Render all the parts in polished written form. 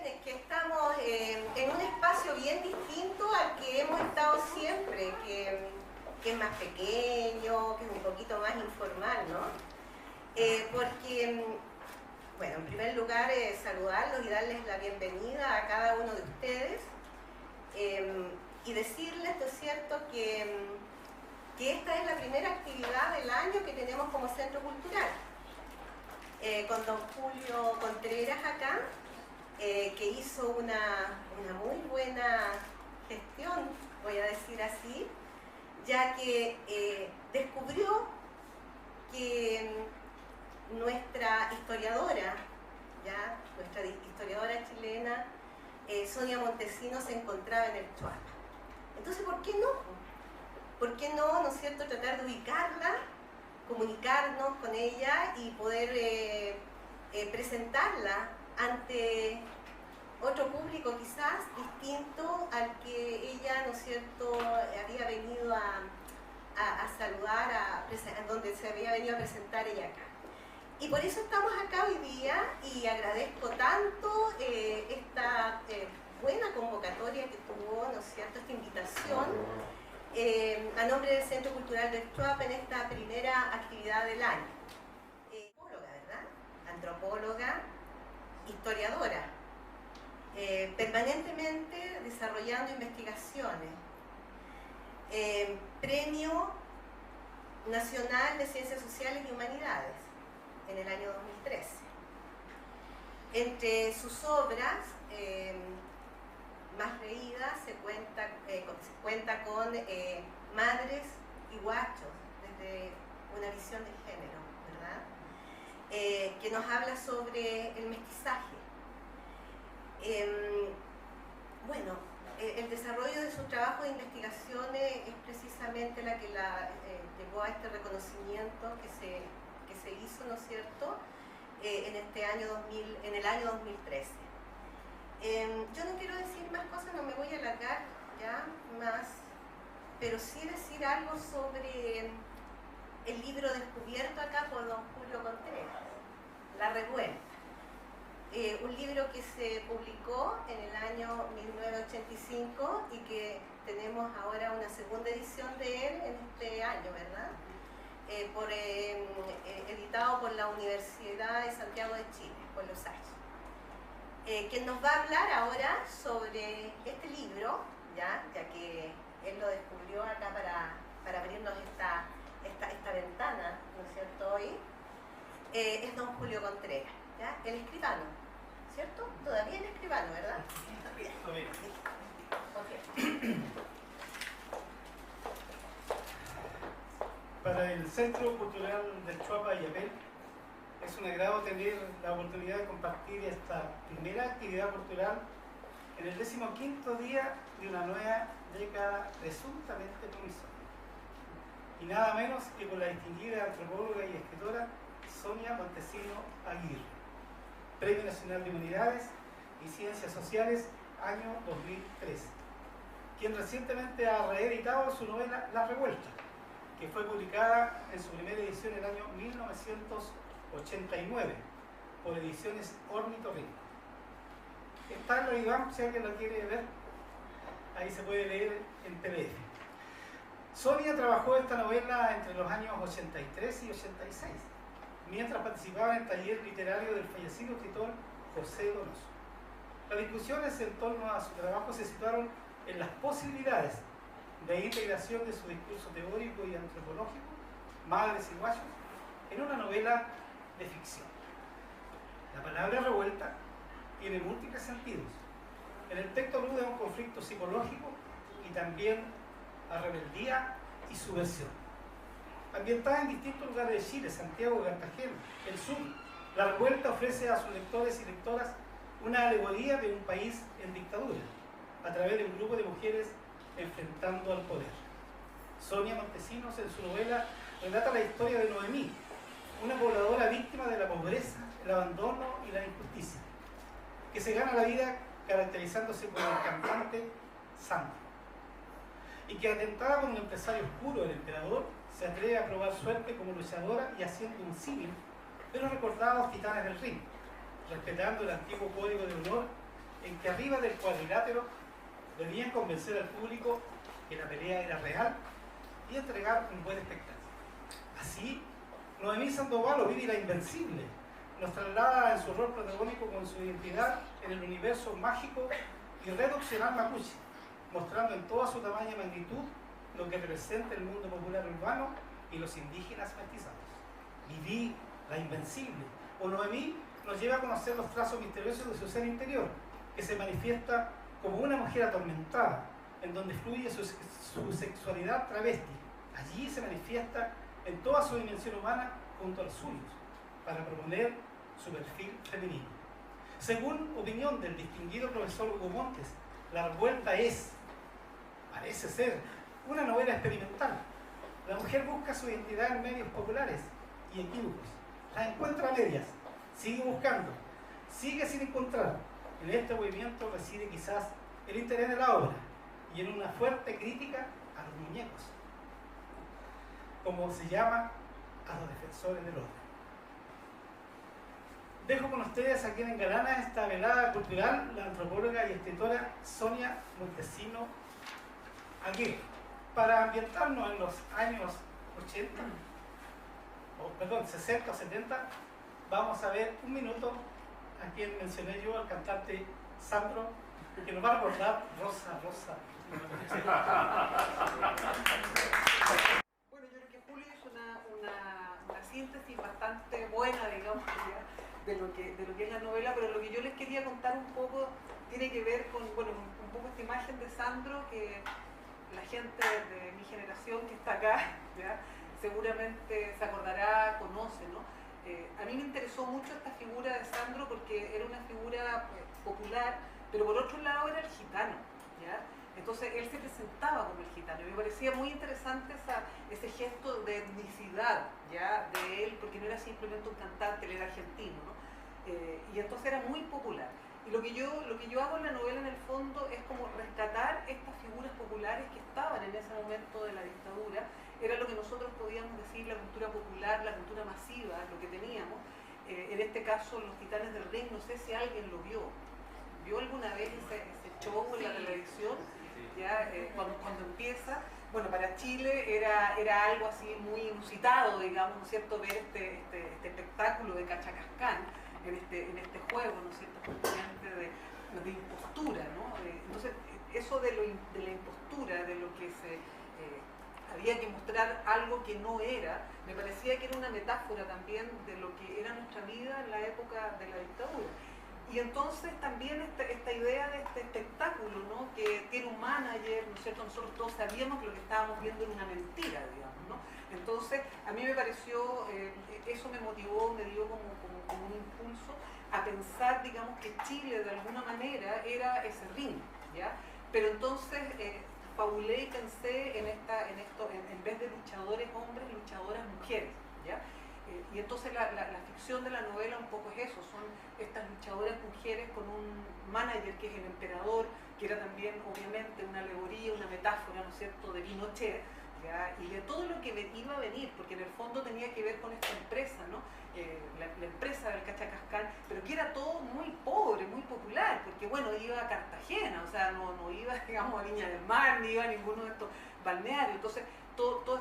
es que estamos en un espacio bien distinto al que hemos estado siempre, que es más pequeño, que es un poquito más informal, ¿no? Porque, bueno, en primer lugar, saludarlos y darles la bienvenida a cada uno de ustedes y decirles, ¿no es cierto?, que esta es la primera actividad del año que tenemos como Centro Cultural. Con don Julio Contreras acá, que hizo una muy buena gestión, voy a decir así, ya que descubrió que nuestra historiadora chilena, Sonia Montesinos, se encontraba en el Choapa. Entonces, ¿por qué no? ¿Por qué no, no es cierto, tratar de ubicarla, comunicarnos con ella y poder presentarla ante otro público quizás distinto al que ella, ¿no es cierto?, había venido a saludar, donde se había venido a presentar ella acá. Y por eso estamos acá hoy día y agradezco tanto esta buena convocatoria que tuvo, ¿no es cierto?, esta invitación a nombre del Centro Cultural del Choapa en esta primera actividad del año. Antropóloga, ¿verdad? Antropóloga, historiadora, permanentemente desarrollando investigaciones. Premio Nacional de Ciencias Sociales y Humanidades en el año 2013. Entre sus obras más leídas se cuenta con Madres y Guachos, desde una visión de género, ¿verdad? Que nos habla sobre el mestizaje. Bueno, el desarrollo de su trabajo de investigaciones es precisamente la que la llevó a este reconocimiento que se hizo, ¿no es cierto?, en el año 2013. Yo no quiero decir más cosas, no me voy a alargar ya más, pero sí decir algo sobre el libro descubierto acá por don Julio Contreras, La Revuelta. Un libro que se publicó en el año 1985 y que tenemos ahora una segunda edición de él en este año, ¿verdad? Editado por la Universidad de Santiago de Chile, por los Aires. Quien nos va a hablar ahora sobre este libro, ya que él lo descubrió acá para abrirnos esta ventana, ¿no es cierto?, hoy, es don Julio Contreras, ¿ya? El escribano, ¿cierto? Todavía el escribano, ¿verdad? Todavía. Okay. Para el Centro Cultural del Choapa y Yapel es un agrado tener la oportunidad de compartir esta primera actividad cultural en el 15º día de una nueva década presuntamente promisoria. Y nada menos que con la distinguida antropóloga y escritora Sonia Montesinos Aguirre, Premio Nacional de Humanidades y Ciencias Sociales, año 2013, quien recientemente ha reeditado su novela La Revuelta, que fue publicada en su primera edición en el año 1989 por Ediciones Ornitorrinco. Está en la IBAM, si alguien lo quiere ver, ahí se puede leer en PDF. Sonia trabajó esta novela entre los años 83 y 86, mientras participaba en el taller literario del fallecido escritor José Donoso. Las discusiones en torno a su trabajo se situaron en las posibilidades de integración de su discurso teórico y antropológico, Madres y Guachos, en una novela de ficción. La palabra revuelta tiene múltiples sentidos. En el texto alude a un conflicto psicológico y también a rebeldía y subversión. Ambientada en distintos lugares de Chile, Santiago, Cartagena, el sur, La Revuelta ofrece a sus lectores y lectoras una alegoría de un país en dictadura, a través de un grupo de mujeres enfrentando al poder. Sonia Montesinos, en su novela, relata la historia de Noemí, una pobladora víctima de la pobreza, el abandono y la injusticia, que se gana la vida caracterizándose como el cantante santo, y que, atentada con un empresario oscuro, el emperador, se atreve a probar suerte como luchadora y haciendo un símil de los recordados titanes del ring, respetando el antiguo código de honor en que arriba del cuadrilátero debían convencer al público que la pelea era real y entregar un buen espectáculo. Así, Noemí Sandoval, o Vivi la Invencible, nos traslada en su rol protagónico con su identidad en el universo mágico y reduccional mapuche, mostrando en toda su tamaña y magnitud lo que representa el mundo popular urbano y los indígenas mestizados. Vivi la Invencible, o Noemí, nos lleva a conocer los trazos misteriosos de su ser interior, que se manifiesta como una mujer atormentada, en donde fluye su sexualidad travesti. Allí se manifiesta en toda su dimensión humana junto a los suyos, para proponer su perfil femenino. Según opinión del distinguido profesor Hugo Montes, La Revuelta parece ser, una novela experimental. La mujer busca su identidad en medios populares y equívocos. La encuentra a medias, sigue buscando, sigue sin encontrar. En este movimiento reside quizás el interés de la obra y en una fuerte crítica a los muñecos, como se llama a los defensores del orden. Dejo con ustedes a quien engalana esta velada cultural, la antropóloga y escritora Sonia Montesino Aguirre, para ambientarnos en los años 60 o 70. Vamos a ver un minuto a quien mencioné yo, al cantante Sandro, que nos va a recordar Rosa, Rosa. Bueno, yo creo que Julio hizo una síntesis bastante buena, digamos, de lo que es la novela, pero lo que yo les quería contar un poco tiene que ver con, bueno, un poco esta imagen de Sandro, que la gente de mi generación que está acá, ¿ya?, seguramente se acordará, conoce, ¿no? A mí me interesó mucho esta figura de Sandro porque era una figura popular, pero por otro lado era el gitano, ¿ya? Entonces él se presentaba como el gitano y me parecía muy interesante ese gesto de etnicidad, ¿ya?, de él, porque no era simplemente un cantante, él era argentino, ¿no? Y entonces era muy popular. Y lo que yo hago en la novela en el fondo es como rescatar estas figuras populares que estaban en ese momento de la dictadura. Era lo que nosotros podíamos decir la cultura popular, la cultura masiva, lo que teníamos. En este caso Los Titanes del Ring, no sé si alguien lo vio. ¿Vio alguna vez ese show en la televisión? ¿Ya? Cuando empieza, bueno, para Chile era algo así muy inusitado, digamos, ¿no es cierto?, ver este espectáculo de Cachacascán en este juego, ¿no es cierto?, justamente de impostura, ¿no? Entonces, eso de la impostura, de lo que había que mostrar algo que no era, me parecía que era una metáfora también de lo que era nuestra vida en la época de la dictadura. Y entonces también esta idea de este espectáculo, ¿no?, que tiene un manager, ¿no es cierto?, nosotros todos sabíamos que lo que estábamos viendo era una mentira, digamos, ¿no? Entonces a mí me pareció, eso me motivó, me dio como un impulso a pensar, digamos, que Chile de alguna manera era ese ring, ¿ya? Pero entonces fabulé y pensé en esto, en vez de luchadores hombres, luchadoras mujeres, ¿ya? Y entonces la ficción de la novela un poco es eso, son estas luchadoras mujeres con un manager que es el emperador, que era también obviamente una alegoría, una metáfora, ¿no es cierto?, de Pinochet, ¿ya?, y de todo lo que iba a venir, porque en el fondo tenía que ver con esta empresa, ¿no?, la empresa del Cachacascán, pero que era todo muy pobre, muy popular, porque bueno, iba a Cartagena, o sea, no iba, digamos, a Viña del Mar, ni iba a ninguno de estos balnearios. Entonces toda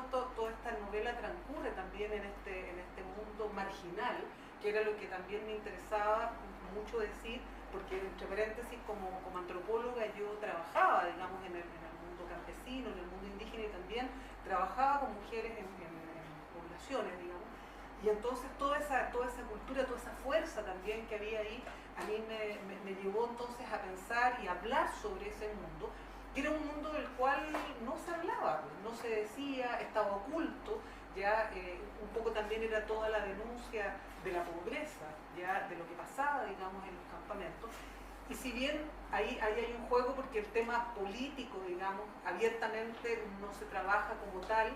esta novela transcurre también en este mundo marginal, que era lo que también me interesaba mucho decir, porque entre paréntesis como antropóloga yo trabajaba, digamos, en el mundo campesino, en el mundo indígena, y también trabajaba con mujeres en poblaciones, digamos. Y entonces toda esa cultura, toda esa fuerza también que había ahí, a mí me llevó entonces a pensar y a hablar sobre ese mundo, que era un mundo del cual no se hablaba, no se decía, estaba oculto, ya un poco también era toda la denuncia de la pobreza, ya de lo que pasaba, digamos, en los campamentos. Y si bien ahí hay un juego, porque el tema político, digamos, abiertamente no se trabaja como tal,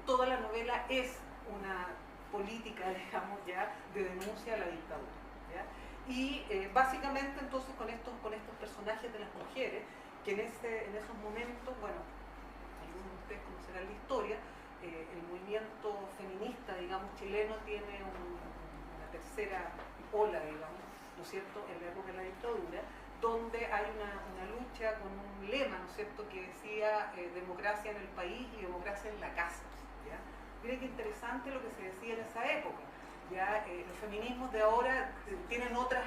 toda la novela es una política, digamos, ya de denuncia a la dictadura, ¿ya? Y básicamente entonces con estos personajes de las mujeres, que en esos momentos, bueno, algunos de ustedes conocerán la historia, el movimiento feminista, digamos, chileno tiene una tercera ola, digamos, ¿no es cierto?, en la época de la dictadura, donde hay una lucha con un lema, ¿no es cierto?, que decía democracia en el país y democracia en la casa. ¿Ya? Miren qué interesante lo que se decía en esa época. ¿Ya? Los feminismos de ahora tienen otros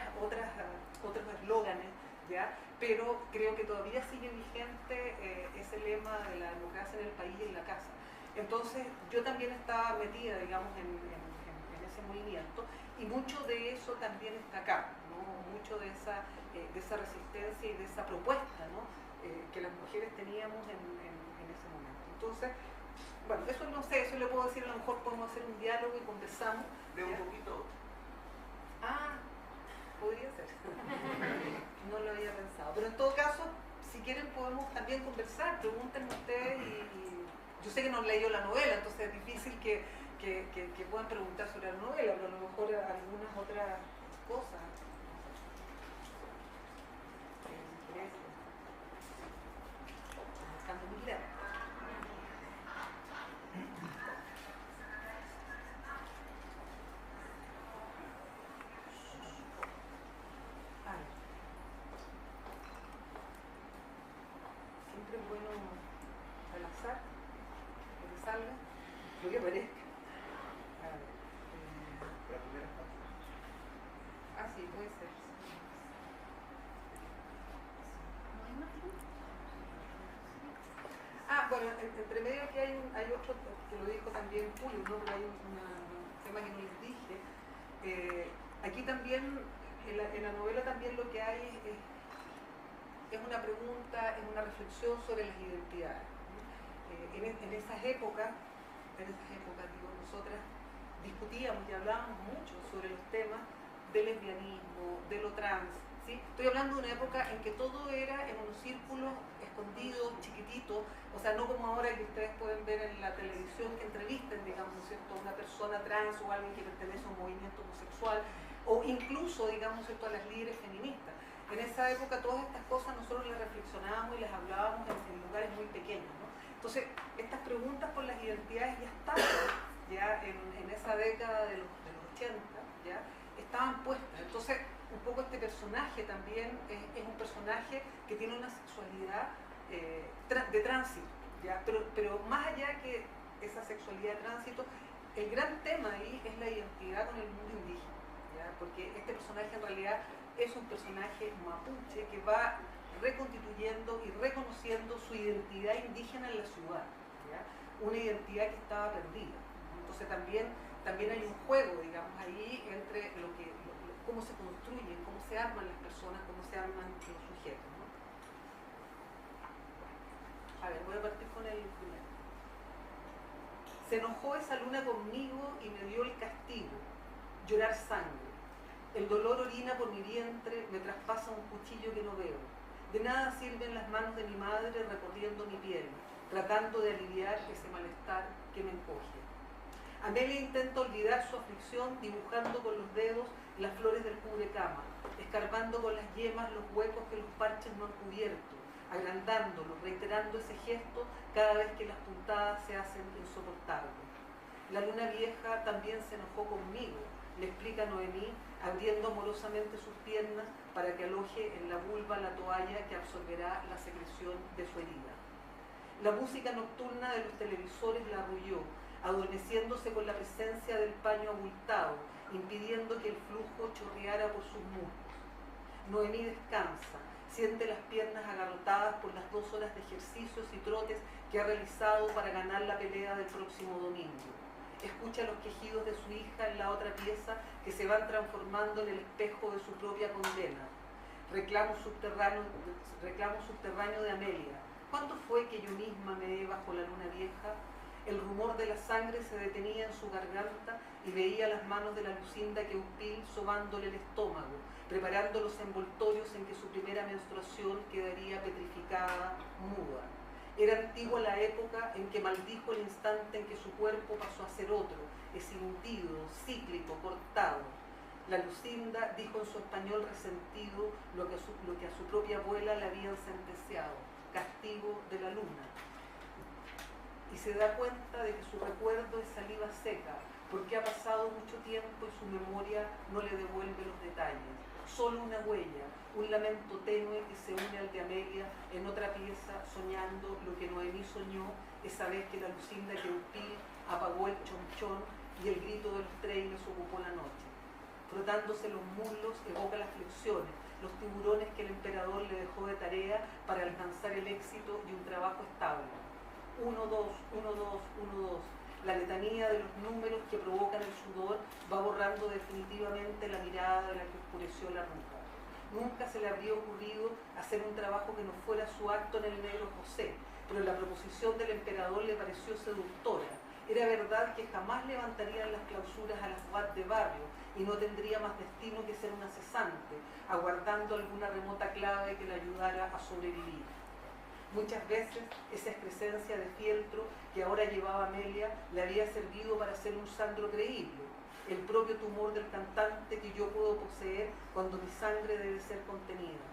eslóganes, ¿ya? Pero creo que todavía sigue vigente ese lema de la democracia en el país y en la casa. Entonces yo también estaba metida, digamos, en ese movimiento, y mucho de eso también está acá, ¿no? Mucho de esa resistencia y de esa propuesta, ¿no? Que las mujeres teníamos en ese momento. Entonces, bueno, eso no sé, eso le puedo decir, a lo mejor podemos hacer un diálogo y conversamos. De un poquito. Ah, podría ser. No lo había pensado. Pero en todo caso, si quieren podemos también conversar, pregúntenme ustedes y yo sé que no han leído la novela, entonces es difícil que puedan preguntar sobre la novela, pero a lo mejor algunas otras cosas. Buscando mi letra. Siempre es bueno al azar, que te salga, lo que parezca. A ver, La primera parte. sí, puede ser. Bueno, entre medio aquí hay otro que lo dijo también Julio, ¿no? Pero hay un tema que no les dije. Aquí también, en la novela también lo que hay es una pregunta, es una reflexión sobre las identidades. En esas épocas, digo, nosotras discutíamos y hablábamos mucho sobre los temas del lesbianismo, de lo trans, ¿sí? Estoy hablando de una época en que todo era en unos círculos escondidos, chiquititos, o sea, no como ahora que ustedes pueden ver en la televisión que entrevisten, digamos, ¿no es cierto?, a una persona trans o alguien que pertenece a un movimiento homosexual, o incluso, digamos, ¿no es cierto?, a las líderes feministas. En esa época todas estas cosas nosotros las reflexionábamos y las hablábamos en lugares muy pequeños, ¿no? Entonces, estas preguntas por las identidades ya estaban, ya en esa década de los 80, ya estaban puestas. Entonces, un poco este personaje también es un personaje que tiene una sexualidad de tránsito, ¿ya? Pero más allá que esa sexualidad de tránsito, el gran tema ahí es la identidad con el mundo indígena, ¿ya? Porque este personaje en realidad es un personaje mapuche que va reconstituyendo y reconociendo su identidad indígena en la ciudad, ¿ya? Una identidad que estaba perdida. Entonces también hay un juego, digamos, ahí entre cómo se construyen, cómo se arman las personas, cómo se arman los sujetos, ¿no? A ver, voy a partir con el primero. Se enojó esa luna conmigo y me dio el castigo, llorar sangre. El dolor orina por mi vientre, me traspasa un cuchillo que no veo. De nada sirven las manos de mi madre recorriendo mi piel, tratando de aliviar ese malestar que me encoge. Amelia intenta olvidar su aflicción dibujando con los dedos las flores del cubrecama, escarbando con las yemas los huecos que los parches no han cubierto, agrandándolos, reiterando ese gesto cada vez que las puntadas se hacen insoportables. La luna vieja también se enojó conmigo, le explica Noemí, abriendo amorosamente sus piernas para que aloje en la vulva la toalla que absorberá la secreción de su herida. La música nocturna de los televisores la arrulló, adormeciéndose con la presencia del paño abultado, impidiendo que el flujo chorreara por sus muslos. Noemí descansa, siente las piernas agarrotadas por las 2 horas de ejercicios y trotes que ha realizado para ganar la pelea del próximo domingo. Escucha los quejidos de su hija en la otra pieza que se van transformando en el espejo de su propia condena. Reclamo subterráneo de Amelia. ¿Cuándo fue que yo misma me di bajo la luna vieja? El rumor de la sangre se detenía en su garganta y veía las manos de la Lucinda Queupil sobándole el estómago, preparando los envoltorios en que su primera menstruación quedaría petrificada, muda. Era antigua la época en que maldijo el instante en que su cuerpo pasó a ser otro, escindido, cíclico, cortado. La Lucinda dijo en su español resentido lo que a su propia abuela le habían sentenciado, castigo de la luna. Y se da cuenta de que su recuerdo es saliva seca, porque ha pasado mucho tiempo y su memoria no le devuelve los detalles. solo una huella, un lamento tenue que se une al de Amelia en otra pieza, soñando lo que Noemí soñó esa vez que la Lucinda Queutil apagó el chonchón y el grito de los trenes ocupó la noche. Frotándose los muslos evoca las flexiones, los tiburones que el emperador le dejó de tarea para alcanzar el éxito y un trabajo estable. 1, 2, 1, 2, 1, 2. La letanía de los números que provocan el sudor va borrando definitivamente la mirada de la que oscureció la ruta. Nunca se le habría ocurrido hacer un trabajo que no fuera su acto en el Negro José, pero la proposición del emperador le pareció seductora. Era verdad que jamás levantarían las clausuras a las UAT de barrio y no tendría más destino que ser una cesante, aguardando alguna remota clave que le ayudara a sobrevivir. Muchas veces esa excrescencia de fieltro que ahora llevaba Amelia le había servido para ser un Sandro creíble, el propio tumor del cantante que yo puedo poseer cuando mi sangre debe ser contenida.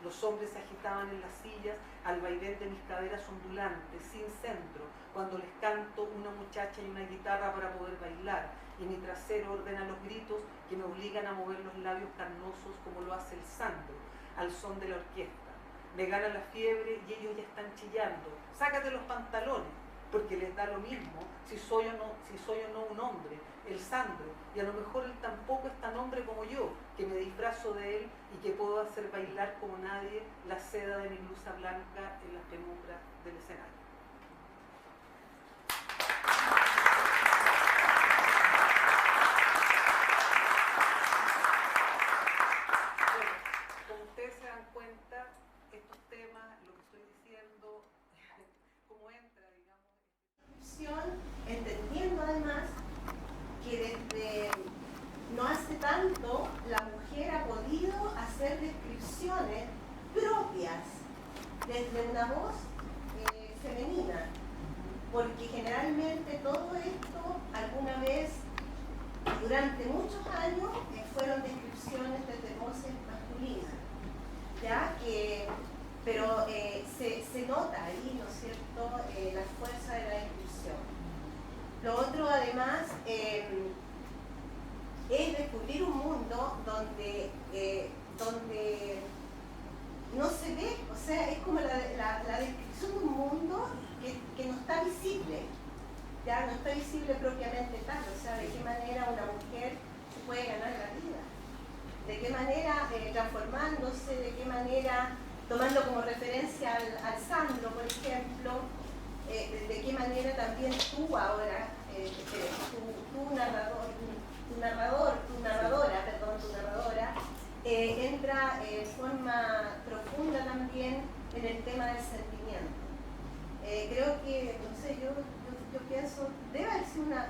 Los hombres se agitaban en las sillas al vaivén de mis caderas ondulantes, sin centro, cuando les canto una muchacha y una guitarra para poder bailar, y mi trasero ordena los gritos que me obligan a mover los labios carnosos como lo hace el Sandro, al son de la orquesta. Me gana la fiebre y ellos ya están chillando. Sácate los pantalones, porque les da lo mismo si soy o no un hombre, el Sandro, y a lo mejor él tampoco es tan hombre como yo, que me disfrazo de él y que puedo hacer bailar como nadie la seda de mi blusa blanca en las penumbras del escenario. Bueno, como ustedes se dan cuenta, estos temas, lo que estoy diciendo, cómo entra, digamos. Entendiendo además que desde no hace tanto la mujer ha podido hacer descripciones propias desde una voz femenina, porque generalmente todo esto alguna vez durante muchos años fueron descripciones desde voces masculinas, ¿ya? Pero se nota ahí, ¿no es cierto?, la fuerza de la descripción. Lo otro, además, es descubrir un mundo donde no se ve, o sea, es como la descripción de un mundo que no está visible, ya no está visible propiamente tal, o sea, de qué manera una mujer se puede ganar la vida, de qué manera transformándose, de qué manera tomando como referencia al Sandro, por ejemplo, de qué manera también tú ahora, tu narradora, entra en forma profunda también en el tema del sentimiento. Creo que, no sé, yo pienso, debe haber sido una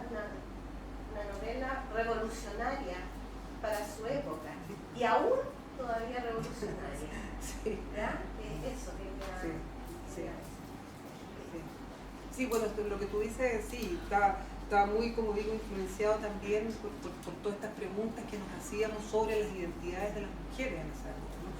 novela revolucionaria para su época, y aún todavía revolucionaria. Sí. ¿Verdad? Eso que Sí, bueno, lo que tú dices, sí, está muy, como digo, influenciado también por todas estas preguntas que nos hacíamos sobre las identidades de las mujeres en esa época, ¿no?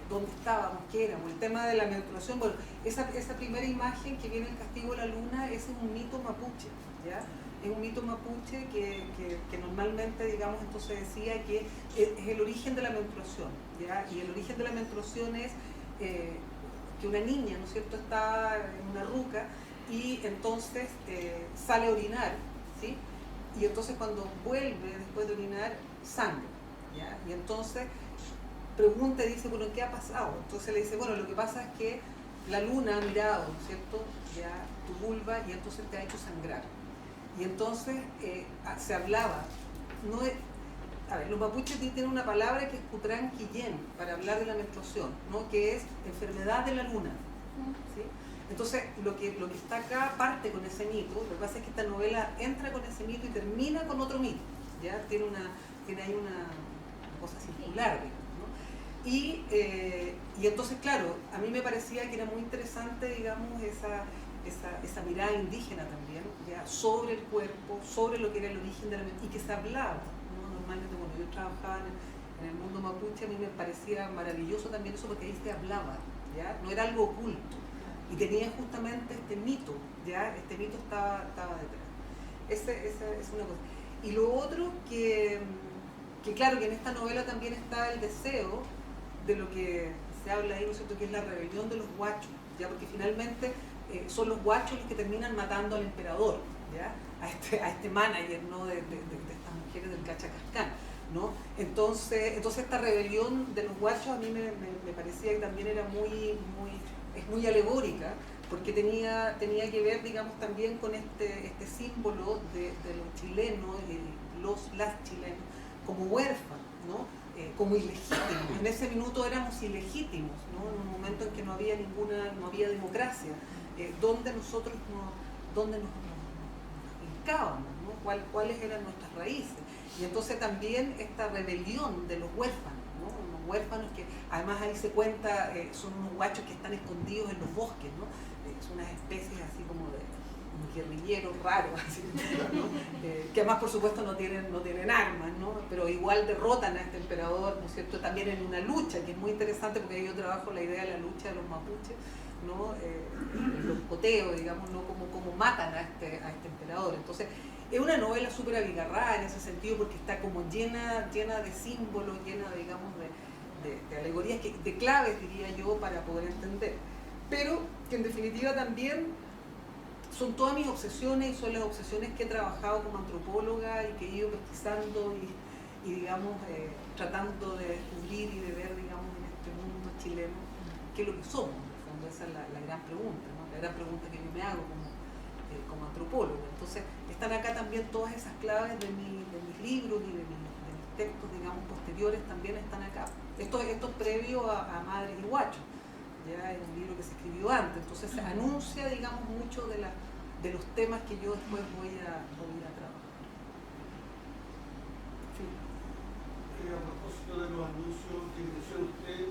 ¿Dónde estábamos? ¿Qué éramos? El tema de la menstruación, bueno, esa primera imagen que viene el castigo de la luna, ese es un mito mapuche, ¿ya? Es un mito mapuche que normalmente, digamos, entonces decía que es el origen de la menstruación, ¿ya? Y el origen de la menstruación es que una niña, ¿no es cierto?, está en una ruca y entonces sale a orinar, ¿sí? Y entonces cuando vuelve después de orinar, sangra, ¿ya? Y entonces pregunta y dice, bueno, ¿qué ha pasado? Entonces le dice, bueno, lo que pasa es que la luna ha mirado, ¿no es cierto?, ya tu vulva y entonces te ha hecho sangrar. Y entonces se hablaba, no es, a ver, los mapuches tienen una palabra que es Cutrán Quillén para hablar de la menstruación, ¿no?, que es enfermedad de la luna, ¿sí? Entonces, lo que está acá parte con ese mito. Lo que pasa es que esta novela entra con ese mito y termina con otro mito, ¿ya? Tiene ahí una cosa circular, digamos, ¿no? Y entonces, claro, a mí me parecía que era muy interesante, digamos, esa mirada indígena también, ¿ya?, sobre el cuerpo, sobre lo que era el origen de la mente, y que se hablaba, ¿no? Normalmente, cuando yo trabajaba en el mundo mapuche, a mí me parecía maravilloso también eso, porque ahí se hablaba, ¿ya? No era algo oculto. Y tenía justamente este mito, ¿ya? Este mito estaba detrás. Esa es una cosa. Y lo otro que que claro, que en esta novela también está el deseo de lo que se habla ahí, ¿no es cierto?, que es la rebelión de los guachos, ¿ya? Porque finalmente son los guachos los que terminan matando al emperador, ¿ya? A este manager, ¿no?, de estas mujeres del Cachacascán, ¿no? Entonces esta rebelión de los guachos a mí me parecía que también era muy alegórica, porque tenía que ver, digamos, también con este símbolo de los chilenos, las chilenos, como huérfanos, ¿no? Como ilegítimos. En ese minuto éramos ilegítimos, ¿no? En un momento en que no había democracia, donde nosotros nos hincábamos, ¿no? ¿Cuáles eran nuestras raíces? Y entonces también esta rebelión de los huérfanos, ¿no? Unos huérfanos que además ahí se cuenta, son unos guachos que están escondidos en los bosques, ¿no? Son unas especies así como de guerrilleros raros, así, ¿no? Que además por supuesto no tienen armas, ¿no? Pero igual derrotan a este emperador, ¿no es cierto?, también en una lucha, que es muy interesante porque ahí yo trabajo la idea de la lucha de los mapuches, ¿no? Los coteos, digamos, ¿no? Como matan a este emperador. Entonces es una novela súper abigarrada en ese sentido, porque está como llena de símbolos, llena, digamos, de alegorías, de claves, diría yo, para poder entender. Pero que en definitiva también son todas mis obsesiones, y son las obsesiones que he trabajado como antropóloga y que he ido pesquisando y digamos, tratando de descubrir y de ver, digamos, en este mundo chileno qué es lo que somos. Cuando esa es la gran pregunta, ¿no? La gran pregunta que yo me hago como antropóloga. Entonces están acá también todas esas claves de mis libros y de mis textos, digamos, posteriores, también están acá. Esto es previo a Madres y Guachos, ya es un libro que se escribió antes, entonces se anuncia, digamos, mucho de los temas que yo después voy a trabajar. Sí. A propósito de los anuncios que menciona usted,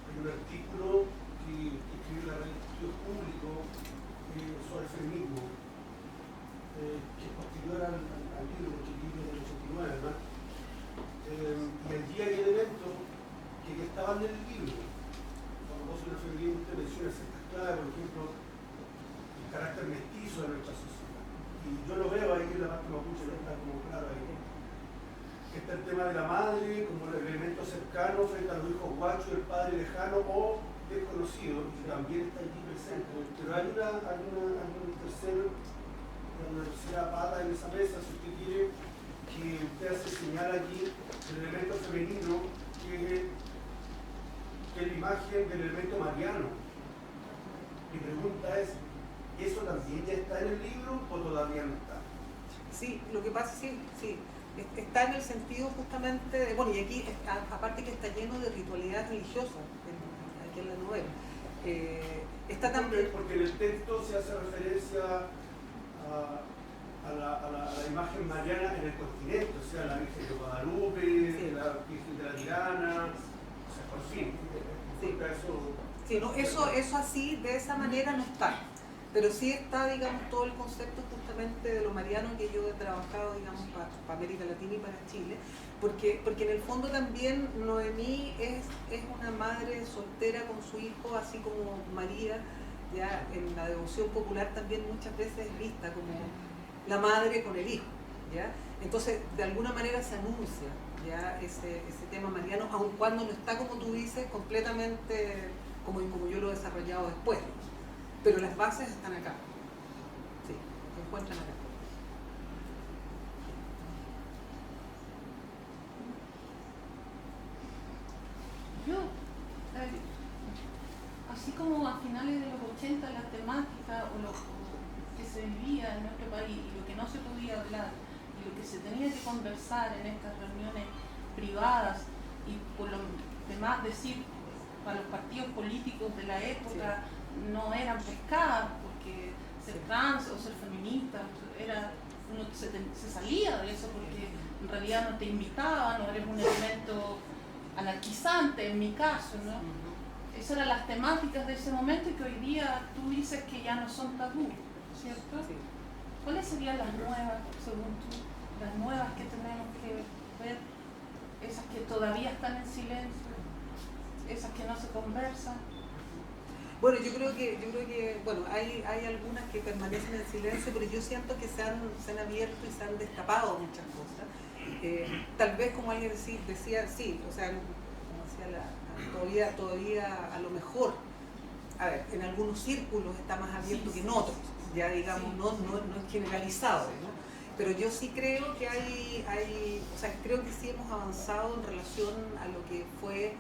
hay un artículo que escribió la revista Estudios Públicos sobre el feminismo, que es posterior al libro, porque el libro es del 89, ¿verdad? Y allí hay elementos que estaban en el libro. A propósito del feminismo, usted menciona ciertas claves, por ejemplo, el carácter mestizo de nuestra sociedad. Y yo lo veo ahí en la parte mapuche, no está como claro ahí. Está el tema de la madre como el elemento cercano frente a los hijos guachos del padre lejano o desconocido, y también está allí presente. Pero hay una tercera pata en esa mesa, si usted quiere, que usted hace señal allí del elemento femenino, que es la imagen del elemento mariano. Mi pregunta es, ¿eso también ya está en el libro o todavía no está? Sí, lo que pasa, sí, está en el sentido justamente de, bueno, y aquí, aparte que está lleno de ritualidad religiosa, aquí en la novela. Está también... Porque en el texto se hace referencia a la imagen mariana en el continente, o sea, la Virgen de Guadalupe, sí, la Virgen de la Tirana, o sea, por fin. Sí. Eso, sí, no, eso así, de esa manera no está. Pero sí está, digamos, todo el concepto justamente de lo mariano que yo he trabajado, digamos, para América Latina y para Chile, porque en el fondo también Noemí es una madre soltera con su hijo, así como María, ya en la devoción popular también muchas veces es vista como la madre con el hijo, ¿ya? Entonces, de alguna manera se anuncia ya ese tema mariano, aun cuando no está, como tú dices, completamente como yo lo he desarrollado después. Pero las bases están acá. Sí, se encuentran acá. Yo, así como a finales de los 80 la temática o lo que se vivía en nuestro país y lo que no se podía hablar y lo que se tenía que conversar en estas reuniones privadas y por lo demás decir para los partidos políticos de la época, sí, no eran pescadas, porque ser trans o ser feminista, uno se salía de eso porque en realidad no te invitaban, no eres un elemento anarquizante en mi caso, ¿no? Esas eran las temáticas de ese momento y que hoy día tú dices que ya no son tabú, ¿cierto? Sí. ¿Cuáles serían las nuevas, según tú, las nuevas que tenemos que ver, esas que todavía están en silencio, esas que no se conversan? Bueno, yo creo que bueno, hay algunas que permanecen en silencio, pero yo siento que se han abierto y se han destapado muchas cosas. Tal vez como alguien decía, sí, o sea, como decía todavía a lo mejor, a ver, en algunos círculos está más abierto que en otros, ya digamos, no es generalizado, ¿no? Pero yo sí creo que o sea, creo que sí hemos avanzado en relación a lo que fue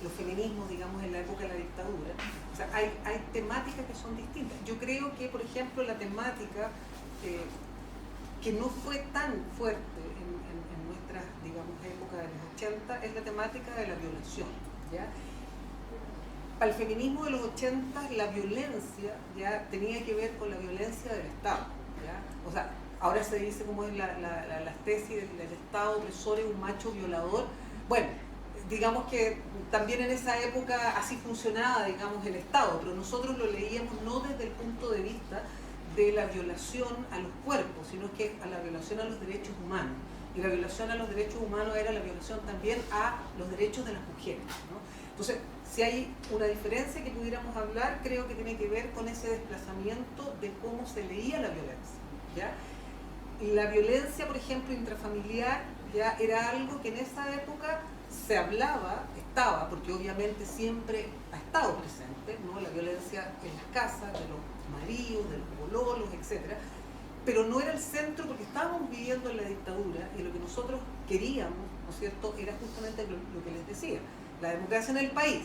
los feminismos, digamos, en la época de la dictadura. O sea, hay temáticas que son distintas. Yo creo que, por ejemplo, la temática que no fue tan fuerte en nuestras, digamos, épocas de los 80 es la temática de la violación, ¿ya? Para el feminismo de los 80 la violencia ya tenía que ver con la violencia del Estado, ¿ya? O sea, ahora se dice como es las tesis del Estado opresor es un macho violador. Bueno, digamos que también en esa época así funcionaba, digamos, el Estado, pero nosotros lo leíamos no desde el punto de vista de la violación a los cuerpos, sino que a la violación a los derechos humanos. Y la violación a los derechos humanos era la violación también a los derechos de las mujeres, ¿no? Entonces, si hay una diferencia que pudiéramos hablar, creo que tiene que ver con ese desplazamiento de cómo se leía la violencia, ¿ya? Y la violencia, por ejemplo, intrafamiliar, ya era algo que en esa época se hablaba, estaba, porque obviamente siempre ha estado presente, ¿no? La violencia en las casas, de los maridos, de los bololos, etc. Pero no era el centro porque estábamos viviendo en la dictadura y lo que nosotros queríamos, ¿no es cierto?, era justamente lo que les decía, la democracia en el país.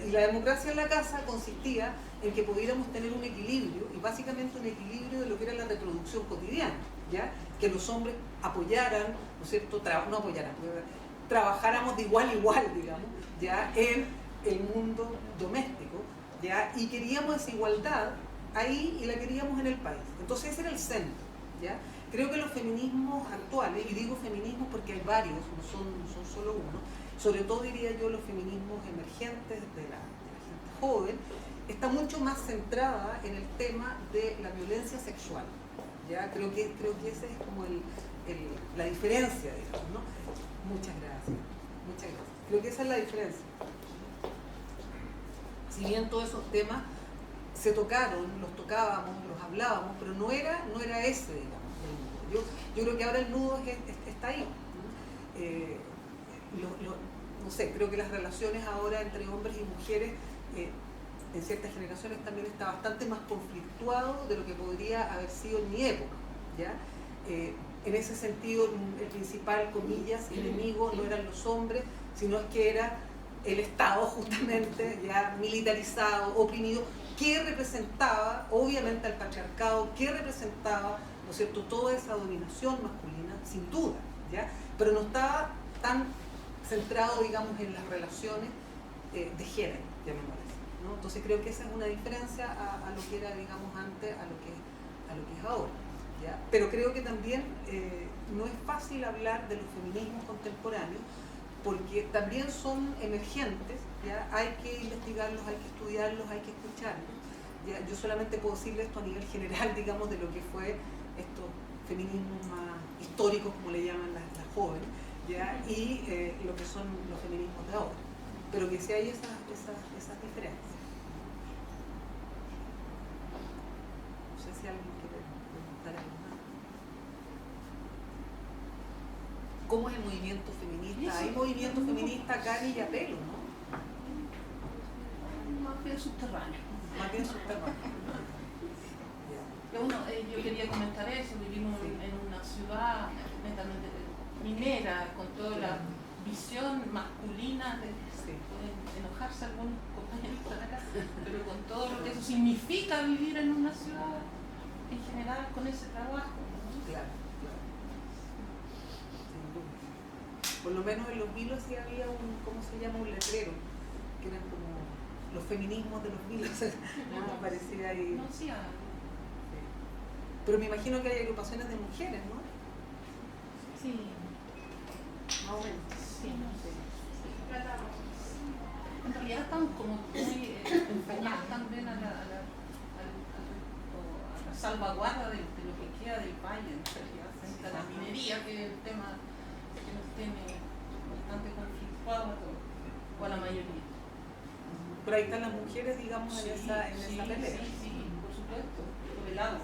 Y la democracia en la casa consistía en que pudiéramos tener un equilibrio, y básicamente un equilibrio de lo que era la reproducción cotidiana, ¿ya? Que los hombres apoyaran, ¿no es cierto?, trabajáramos de igual a igual, digamos, ¿ya?, en el mundo doméstico, ¿ya? Y queríamos esa igualdad ahí y la queríamos en el país. Entonces ese era el centro, ¿ya? Creo que los feminismos actuales, y digo feminismos porque hay varios, no son solo uno, sobre todo diría yo los feminismos emergentes de la gente joven, está mucho más centrada en el tema de la violencia sexual, ¿ya? Creo que esa es como la diferencia, digamos, ¿no? Muchas gracias. Creo que esa es la diferencia. Si bien todos esos temas se tocaron, los tocábamos, los hablábamos, pero no era ese, digamos, el nudo. Yo creo que ahora el nudo está ahí, ¿no? No sé, creo que las relaciones ahora entre hombres y mujeres en ciertas generaciones también está bastante más conflictuado de lo que podría haber sido en mi época, ¿ya? En ese sentido, el principal, comillas, enemigo no eran los hombres, sino es que era el Estado justamente, ya militarizado, oprimido, que representaba, obviamente, al patriarcado, que representaba, ¿no es cierto?, toda esa dominación masculina, sin duda, ¿ya? Pero no estaba tan centrado, digamos, en las relaciones de género, llamémoslo, ¿no? Entonces creo que esa es una diferencia a lo que era, digamos, antes, a lo que es ahora, ¿ya? Pero creo que también no es fácil hablar de los feminismos contemporáneos porque también son emergentes, ¿ya? Hay que investigarlos, hay que estudiarlos, hay que escucharlos, ¿ya? Yo solamente puedo decirle esto a nivel general, digamos, de lo que fue estos feminismos más históricos, como le llaman las jóvenes, ¿ya? Y lo que son los feminismos de ahora, pero que sí hay esas diferencias. No sé si alguien quiere preguntar algo más. ¿Cómo es el movimiento feminista? Hay movimiento feminista a cari y a pelo, ¿no? Más bien subterráneo. Más bien subterráneo. Yo quería comentar eso, vivimos en una ciudad netamente minera, con toda la visión masculina de pueden enojarse algunos compañeros de acá, pero con todo lo que eso significa vivir en una ciudad en general con ese trabajo, ¿no? Claro. Sin duda. Por lo menos en Los Vilos sí había ¿cómo se llama? Un letrero, que eran como los feminismos de Los Vilos, ¿no? Aparecía ahí. No, sí, pero me imagino que hay agrupaciones de mujeres, ¿no? Sí. Más o menos. Sí. En realidad estamos como muy empeñados también a la salvaguarda de lo que queda del valle, en realidad, frente a la minería, que es el tema que nos tiene bastante conflictuado a todos, o a la mayoría. Pero ahí están las mujeres, digamos, en esa pelea. Sí, por supuesto, por el agua.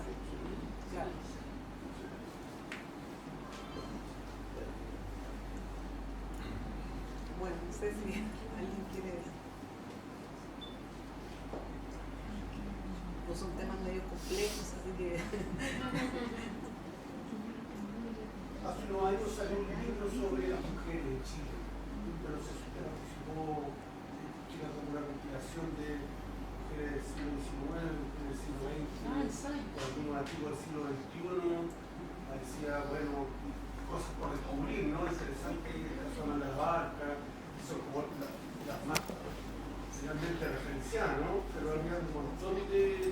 Claro. pues son temas medio complejos, así que... Hace unos años salió un libro sobre las mujeres en Chile, pero se participó que era como una compilación de mujeres del siglo XIX, mujeres del siglo XX, algunos artículos del siglo XXI, parecía, bueno, cosas por descubrir, ¿no? Interesante, la zona de la barca, son como las más finalmente referenciadas, ¿no? Pero había un montón de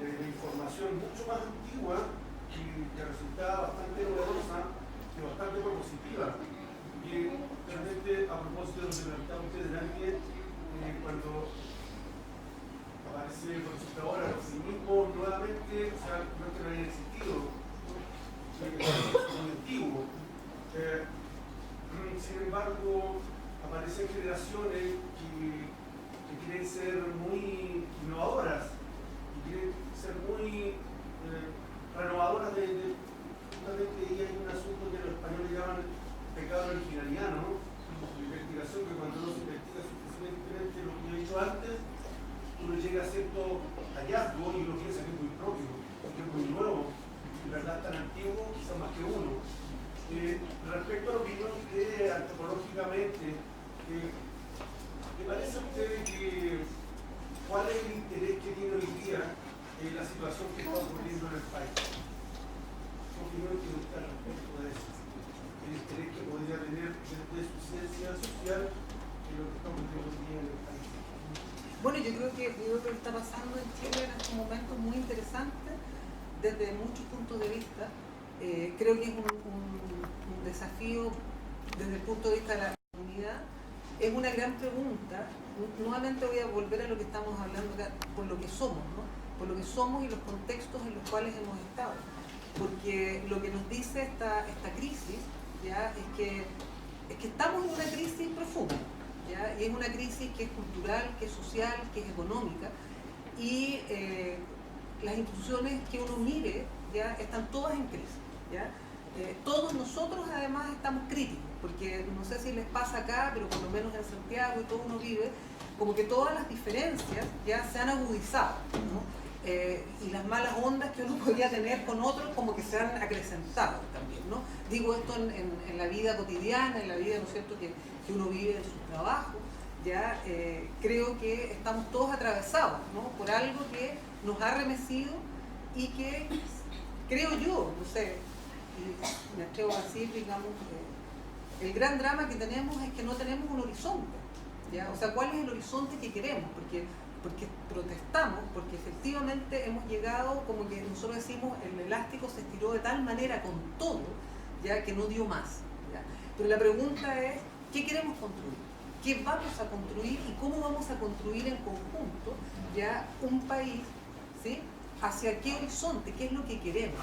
información mucho más antigua que resultaba bastante novedosa y bastante propositiva. Y realmente, a propósito de lo que planteaba usted delante, cuando aparece el consultador al feminismo nuevamente, o sea, no es que no haya existido, es muy antiguo. Sin embargo, aparecen generaciones que quieren ser muy innovadoras, y quieren ser muy renovadoras justamente ahí hay un asunto que los españoles llaman pecado originaliano, la investigación, que cuando uno se investiga suficientemente lo que yo he dicho antes, uno llega a cierto hallazgo y uno piensa que es muy propio, que es muy nuevo, en verdad tan antiguo, quizás más que uno. Respecto a lo que uno cree antropológicamente, ¿le parece a usted que cuál es el interés que tiene hoy día la situación que está ocurriendo en el país? ¿Qué opinión tiene usted respecto de eso? El interés que podría tener desde su ciencia social en lo que está ocurriendo hoy día en el país. Bueno, yo creo que lo que está pasando en Chile en estos momentos muy interesante desde muchos puntos de vista. Creo que es un desafío desde el punto de vista de la comunidad. Es una gran pregunta. Nuevamente voy a volver a lo que estamos hablando acá, por lo que somos, ¿no? Por lo que somos y los contextos en los cuales hemos estado. Porque lo que nos dice esta crisis, ¿ya? es que estamos en una crisis profunda, ¿ya? Y es una crisis que es cultural, que es social, que es económica, y las instituciones que uno mire, ¿ya? Están todas en crisis, ¿ya? Todos nosotros además estamos críticos, porque no sé si les pasa acá, pero por lo menos en Santiago y todo uno vive, como que todas las diferencias ya se han agudizado, ¿no? Y las malas ondas que uno podía tener con otros como que se han acrecentado también, ¿no? Digo esto en la vida cotidiana, en la vida, ¿no es cierto?, que uno vive en su trabajo, ya creo que estamos todos atravesados, ¿no?, por algo que nos ha remecido y que, creo yo, no sé, y me atrevo a decir, digamos, el gran drama que tenemos es que no tenemos un horizonte, ¿ya? O sea, ¿cuál es el horizonte que queremos? Porque protestamos, porque efectivamente hemos llegado, como que nosotros decimos, el elástico se estiró de tal manera con todo, ya, que no dio más, ¿ya? Pero la pregunta es, ¿qué queremos construir? ¿Qué vamos a construir y cómo vamos a construir en conjunto, ya, un país, ¿sí?, hacia qué horizonte, qué es lo que queremos?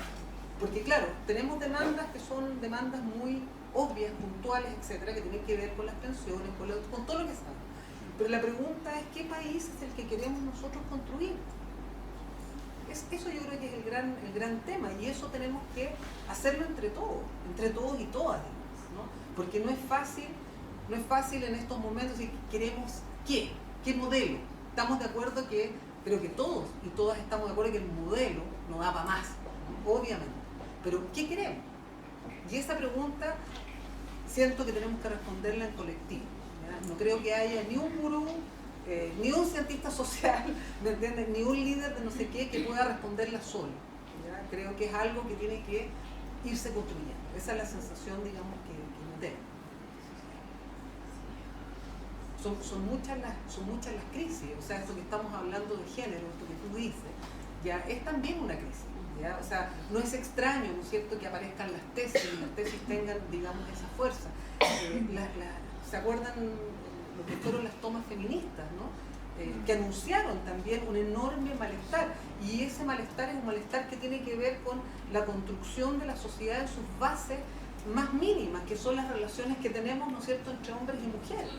Porque claro, tenemos demandas que son demandas muy obvias, puntuales, etcétera, que tienen que ver con las pensiones, con todo lo que sabemos. Pero la pregunta es, ¿qué país es el que queremos nosotros construir? Eso yo creo que es el gran tema, y eso tenemos que hacerlo entre todos y todas, ¿no? Porque no es fácil en estos momentos si queremos qué modelo. Estamos de acuerdo que, creo que todos y todas estamos de acuerdo que el modelo no da para más, ¿no? Obviamente. Pero ¿qué queremos? Y esa pregunta siento que tenemos que responderla en colectivo. No creo que haya ni un gurú, ni un cientista social, ¿me entiendes?, ni un líder de no sé qué que pueda responderla solo, ¿ya? Creo que es algo que tiene que irse construyendo. Esa es la sensación, digamos, que yo tengo. Son muchas las crisis, o sea, esto que estamos hablando de género, esto que tú dices, ya es también una crisis, ¿ya? O sea, no es extraño, ¿no es cierto?, que aparezcan las tesis y las tesis tengan, digamos, esa fuerza. ¿Se acuerdan lo que fueron las tomas feministas, ¿no? Que anunciaron también un enorme malestar, y ese malestar es un malestar que tiene que ver con la construcción de la sociedad en sus bases más mínimas, que son las relaciones que tenemos, ¿no es cierto?, entre hombres y mujeres,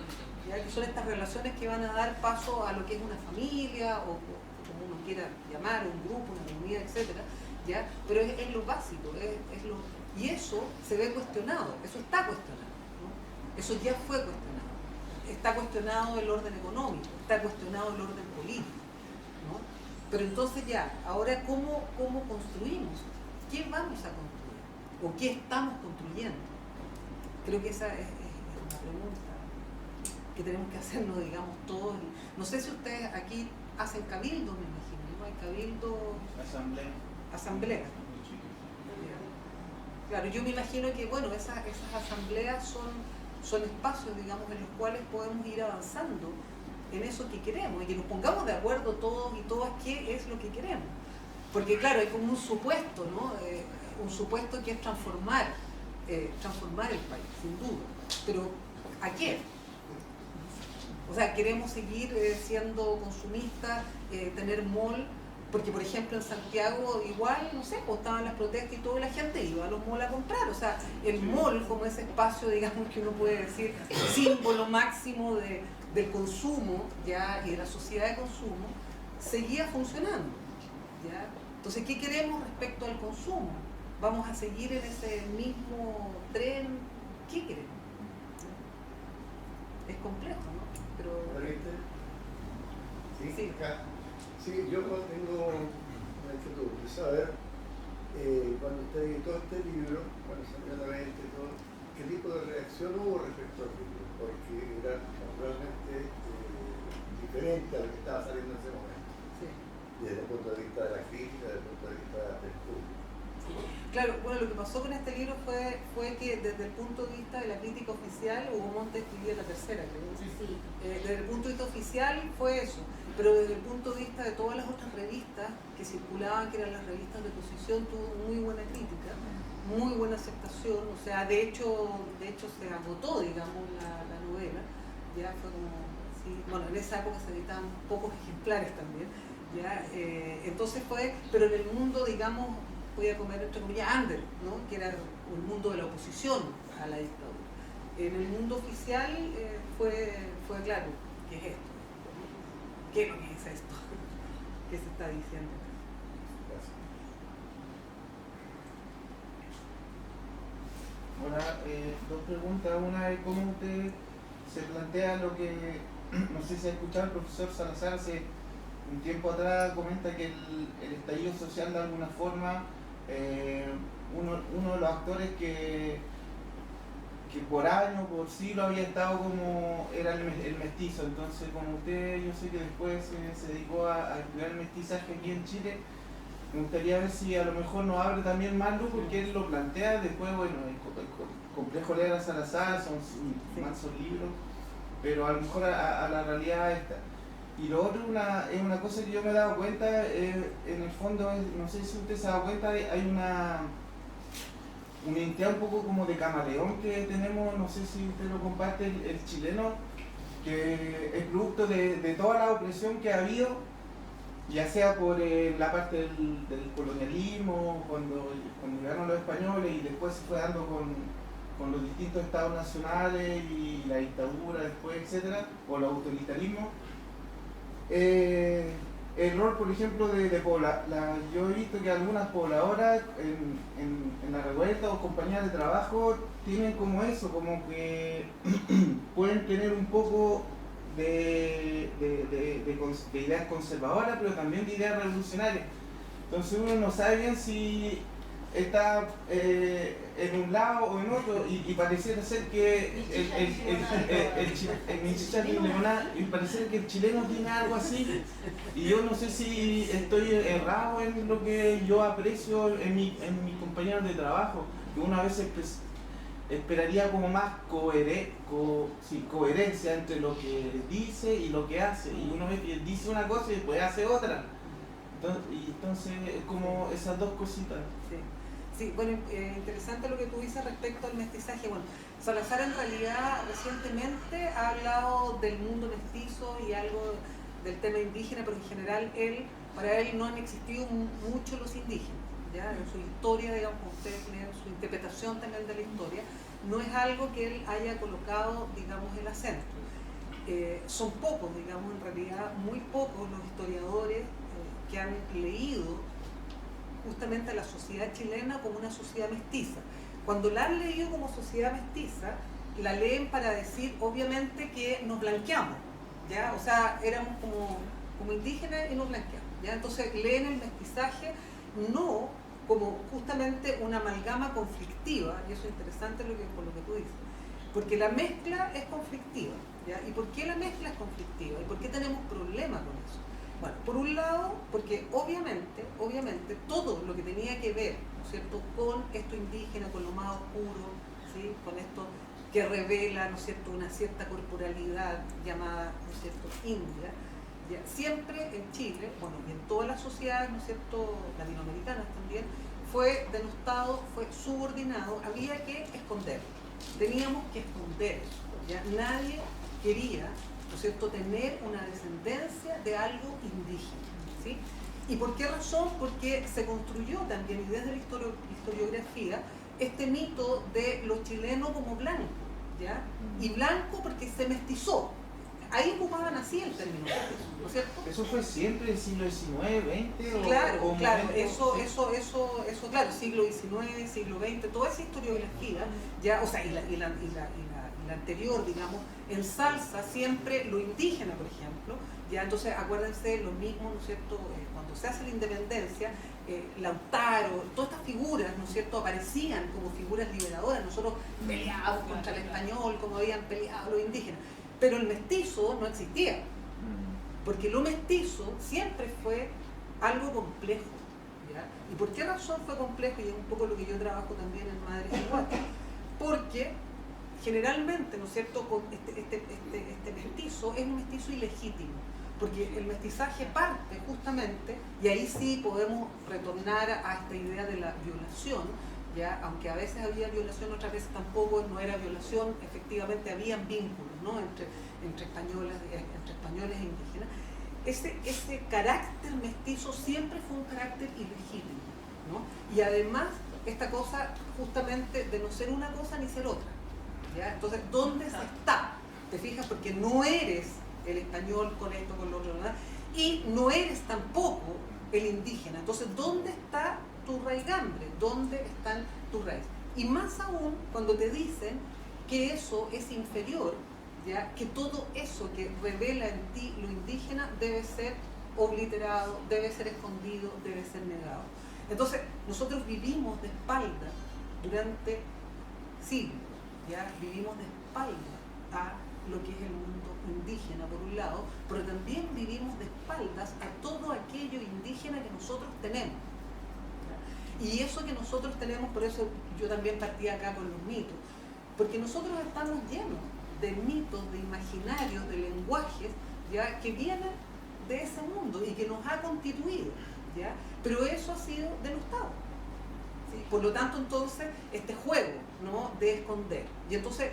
¿ya? Que son estas relaciones que van a dar paso a lo que es una familia, o como uno quiera llamar, un grupo, una comunidad, etcétera, ¿ya? Pero es lo básico, y eso se ve cuestionado, eso está cuestionado, ¿no? Eso ya fue cuestionado. Está cuestionado el orden económico, está cuestionado el orden político, ¿no? Pero entonces ya, ahora ¿cómo construimos? ¿Qué vamos a construir? ¿O qué estamos construyendo? Creo que esa es una pregunta que tenemos que hacernos, digamos, todos. No sé si ustedes aquí hacen cabildo, me imagino, ¿no? Hay cabildo... Asamblea. Claro, yo me imagino que, bueno, esas asambleas son espacios, digamos, en los cuales podemos ir avanzando en eso que queremos y que nos pongamos de acuerdo todos y todas qué es lo que queremos. Porque, claro, hay como un supuesto, ¿no? Un supuesto que es transformar el país, sin duda. Pero, ¿a qué? O sea, queremos seguir siendo consumistas, tener mall, porque por ejemplo en Santiago igual, no sé, pues estaban las protestas y toda la gente iba a los malls a comprar. O sea, el mall como ese espacio, digamos, que uno puede decir, símbolo máximo del consumo, ¿ya? Y de la sociedad de consumo, seguía funcionando, ¿ya? Entonces, ¿qué queremos respecto al consumo? ¿Vamos a seguir en ese mismo tren? ¿Qué queremos? Es complejo, ¿no? Pero... Sí, sí. acá. Sí, yo tengo una inquietud de saber, cuando usted editó este libro, cuando salió a la venta y todo, ¿qué tipo de reacción hubo respecto al libro? Porque era naturalmente diferente a lo que estaba saliendo en ese momento, Sí. desde el punto de vista de la crítica, desde el punto de vista del público. Claro, bueno, lo que pasó con este libro fue que desde el punto de vista de la crítica oficial, Hugo Montes escribió la tercera, creo. Sí. Desde el punto de vista oficial fue eso, pero desde el punto de vista de todas las otras revistas que circulaban, que eran las revistas de oposición, tuvo muy buena crítica, muy buena aceptación. O sea, de hecho se agotó, digamos, la novela. Ya fue como, sí, bueno, en esa época se editaban pocos ejemplares también, ya, entonces fue, pero en el mundo, digamos, podía comer entre comillas under, ¿no? Que era el mundo de la oposición a la dictadura. En el mundo oficial fue claro, ¿qué es esto? ¿Qué es lo que es esto? ¿Qué se está diciendo? Gracias. Hola, dos preguntas. Una es cómo usted se plantea lo que, no sé si ha escuchado el profesor Salazar hace un tiempo atrás, comenta que el estallido social de alguna forma, uno de los actores que por años, por siglos había estado como, era el mestizo. Entonces, como usted, yo sé que después se dedicó a estudiar el mestizaje aquí en Chile, me gustaría ver si a lo mejor nos abre también más luz, porque él lo plantea después. Bueno, el complejo leer a Salazar, son mansos libros, pero a lo mejor a la realidad esta. Y lo otro es una cosa que yo me he dado cuenta, en el fondo, no sé si usted se ha dado cuenta, hay una identidad un poco como de camaleón que tenemos, no sé si usted lo comparte, el chileno, que es producto de toda la opresión que ha habido, ya sea por la parte del colonialismo, cuando llegaron los españoles y después se fue dando con los distintos estados nacionales y la dictadura después, etcétera, o el autoritarismo. El rol, por ejemplo, de yo he visto que algunas pobladoras en la revuelta o compañías de trabajo tienen como eso, como que pueden tener un poco de ideas conservadoras, pero también de ideas revolucionarias. Entonces uno no sabe bien si está en un lado o en otro, y pareciera ser que pareciera que el chileno tiene algo así, y yo no sé si estoy errado en lo que yo aprecio en mis compañeros de trabajo, que una vez esperaría como más coherencia entre lo que dice y lo que hace, y uno ve que dice una cosa y después hace otra. Entonces es como esas dos cositas. Sí, bueno, interesante lo que tú dices respecto al mestizaje. Bueno, Salazar en realidad recientemente ha hablado del mundo mestizo y algo del tema indígena, pero en general para él no han existido mucho los indígenas, ¿ya? En su historia, digamos, ustedes tienen su interpretación también de la historia, no es algo que él haya colocado, digamos, el acento. Son pocos, digamos, en realidad muy pocos los historiadores que han leído justamente a la sociedad chilena como una sociedad mestiza. Cuando la han leído como sociedad mestiza, la leen para decir, obviamente, que nos blanqueamos, ¿ya? O sea, éramos como como indígenas y no blanqueados, ¿ya? Entonces leen el mestizaje no como justamente una amalgama conflictiva, y eso es interesante por lo que tú dices, porque la mezcla es conflictiva, ¿ya? ¿Y por qué la mezcla es conflictiva? ¿Y por qué tenemos problemas con eso? Bueno, por un lado, porque obviamente, todo lo que tenía que ver, ¿no es cierto?, con esto indígena, con lo más oscuro, ¿sí?, con esto que revela, ¿no es cierto?, una cierta corporalidad llamada, ¿no es cierto?, india, ¿ya? Siempre en Chile, bueno, y en todas las sociedades, ¿no es cierto?, latinoamericanas también, fue denostado, fue subordinado, había que esconderlo, teníamos que esconder eso, ¿ya? Nadie quería, ¿no es cierto?, tener una descendencia de algo indígena, ¿sí? ¿Y por qué razón? Porque se construyó también, y desde la historiografía, este mito de los chilenos como blancos, ¿ya? Y blanco porque se mestizó. Ahí ocupaban así el término mestizo, ¿no es cierto? ¿Eso fue siempre el siglo XIX, XX? Claro, claro, eso, claro, siglo XIX, siglo XX, toda esa historiografía, ya, o sea, y la anterior, digamos, ensalza siempre lo indígena, por ejemplo, ya, entonces acuérdense lo mismo, ¿no es cierto?, cuando se hace la independencia, Lautaro, todas estas figuras, ¿no es cierto?, aparecían como figuras liberadoras, nosotros peleábamos contra el español, como habían peleado los indígenas, pero el mestizo no existía, porque lo mestizo siempre fue algo complejo, ¿ya? ¿Y por qué razón fue complejo? Y es un poco lo que yo trabajo también en Madres Iguales, porque generalmente, ¿no es cierto?, con este mestizo es un mestizo ilegítimo, porque el mestizaje parte justamente, y ahí sí podemos retornar a esta idea de la violación, ¿ya? Aunque a veces había violación, otras veces tampoco, no era violación, efectivamente habían vínculos, ¿no?, entre españoles e indígenas. Ese carácter mestizo siempre fue un carácter ilegítimo, ¿no? Y además esta cosa justamente de no ser una cosa ni ser otra, ¿ya? Entonces, ¿dónde se está? ¿Te fijas? Porque no eres el español con esto, con lo otro, ¿verdad? Y no eres tampoco el indígena. Entonces, ¿dónde está tu raigambre? ¿Dónde están tus raíces? Y más aún cuando te dicen que eso es inferior, ¿ya? Que todo eso que revela en ti lo indígena debe ser obliterado, debe ser escondido, debe ser negado. Entonces, nosotros vivimos de espalda durante siglos, ¿ya? Vivimos de espalda a lo que es el mundo indígena por un lado, pero también vivimos de espaldas a todo aquello indígena que nosotros tenemos. Y eso que nosotros tenemos, por eso yo también partí acá con los mitos, porque nosotros estamos llenos de mitos, de imaginarios, de lenguajes, ¿ya? Que vienen de ese mundo y que nos ha constituido, ¿ya? Pero eso ha sido denostado, ¿sí? Por lo tanto, entonces, este juego, ¿no?, de esconder. Y entonces,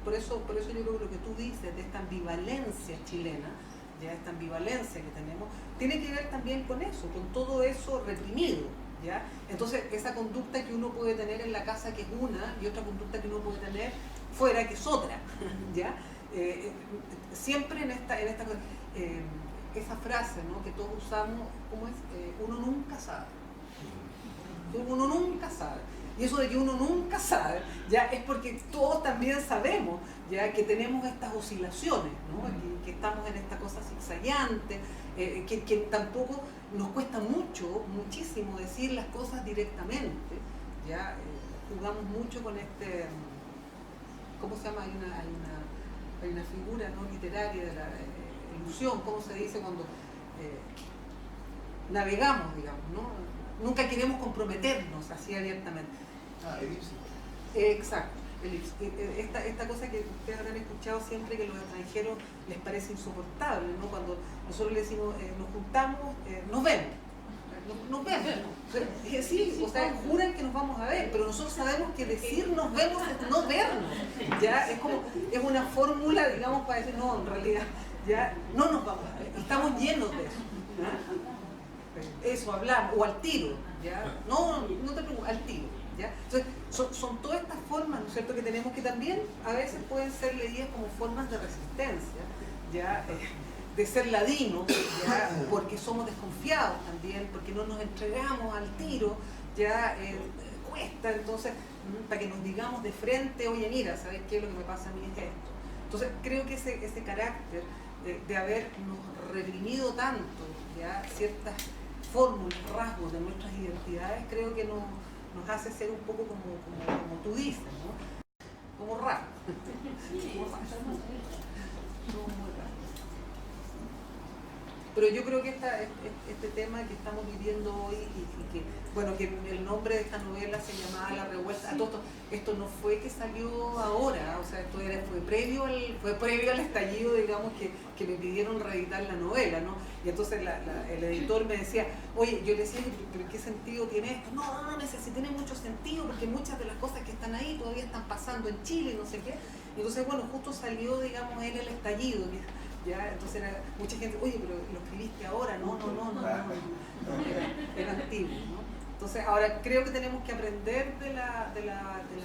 por eso yo creo que lo que tú dices de esta ambivalencia chilena, ya esta ambivalencia que tenemos, tiene que ver también con eso, con todo eso reprimido, ¿ya? Entonces, esa conducta que uno puede tener en la casa, que es una, y otra conducta que uno puede tener fuera, que es otra, ¿ya? Siempre en esta esa frase, ¿no?, que todos usamos, ¿cómo es? Uno nunca sabe. Uno nunca sabe. Y eso de que uno nunca sabe, ya es porque todos también sabemos, ya, que tenemos estas oscilaciones, ¿no?, que estamos en esta cosa zigzagueante, que tampoco nos cuesta muchísimo decir las cosas directamente, ya. Jugamos mucho con ¿cómo se llama? Hay una figura, ¿no?, literaria de la ilusión, ¿cómo se dice? Cuando navegamos, digamos, ¿no? Nunca queremos comprometernos así abiertamente. Elipsis. Exacto, elipsis. Esta cosa que ustedes habrán escuchado siempre, que a los extranjeros les parece insoportable, ¿no? Cuando nosotros le decimos, nos juntamos, nos vemos. Nos vemos. Sí, o sea, juran que nos vamos a ver, pero nosotros sabemos que decir nos vemos es no vernos. Ya es una fórmula, digamos, para decir, no, en realidad, ya no nos vamos a ver. Estamos llenos de eso, ¿ya? Eso hablamos, o al tiro, ¿ya? No te preocupes, al tiro, ¿ya? Entonces, son todas estas formas, ¿no es cierto?, que tenemos, que también a veces pueden ser leídas como formas de resistencia, ¿ya? De ser ladinos, ¿ya? Porque somos desconfiados también, porque no nos entregamos al tiro, ya cuesta, entonces, para que nos digamos de frente, oye, mira, ¿sabes qué? Lo que me pasa a mí es esto. Entonces, creo que ese carácter de habernos reprimido tanto, ¿ya? Ciertas fórmulas, rasgos de nuestras identidades, creo que nos hace ser un poco como tú dices, ¿no? Como raro. Sí, Como raro. estamos Muy raro. Pero yo creo que este tema que estamos viviendo hoy y que, bueno, que el nombre de esta novela se llamaba La Revuelta, esto no fue que salió ahora, o sea, esto fue previo al estallido, digamos, que me pidieron reeditar la novela, ¿no? Y entonces el editor me decía, oye, yo le decía, ¿pero qué sentido tiene esto? No, si tiene mucho sentido, porque muchas de las cosas que están ahí todavía están pasando en Chile, no sé qué. Y entonces, bueno, justo salió, digamos, en el estallido, ¿ya? Entonces mucha gente, oye, pero lo escribiste ahora, no, era antiguo, ¿no? Entonces ahora creo que tenemos que aprender de la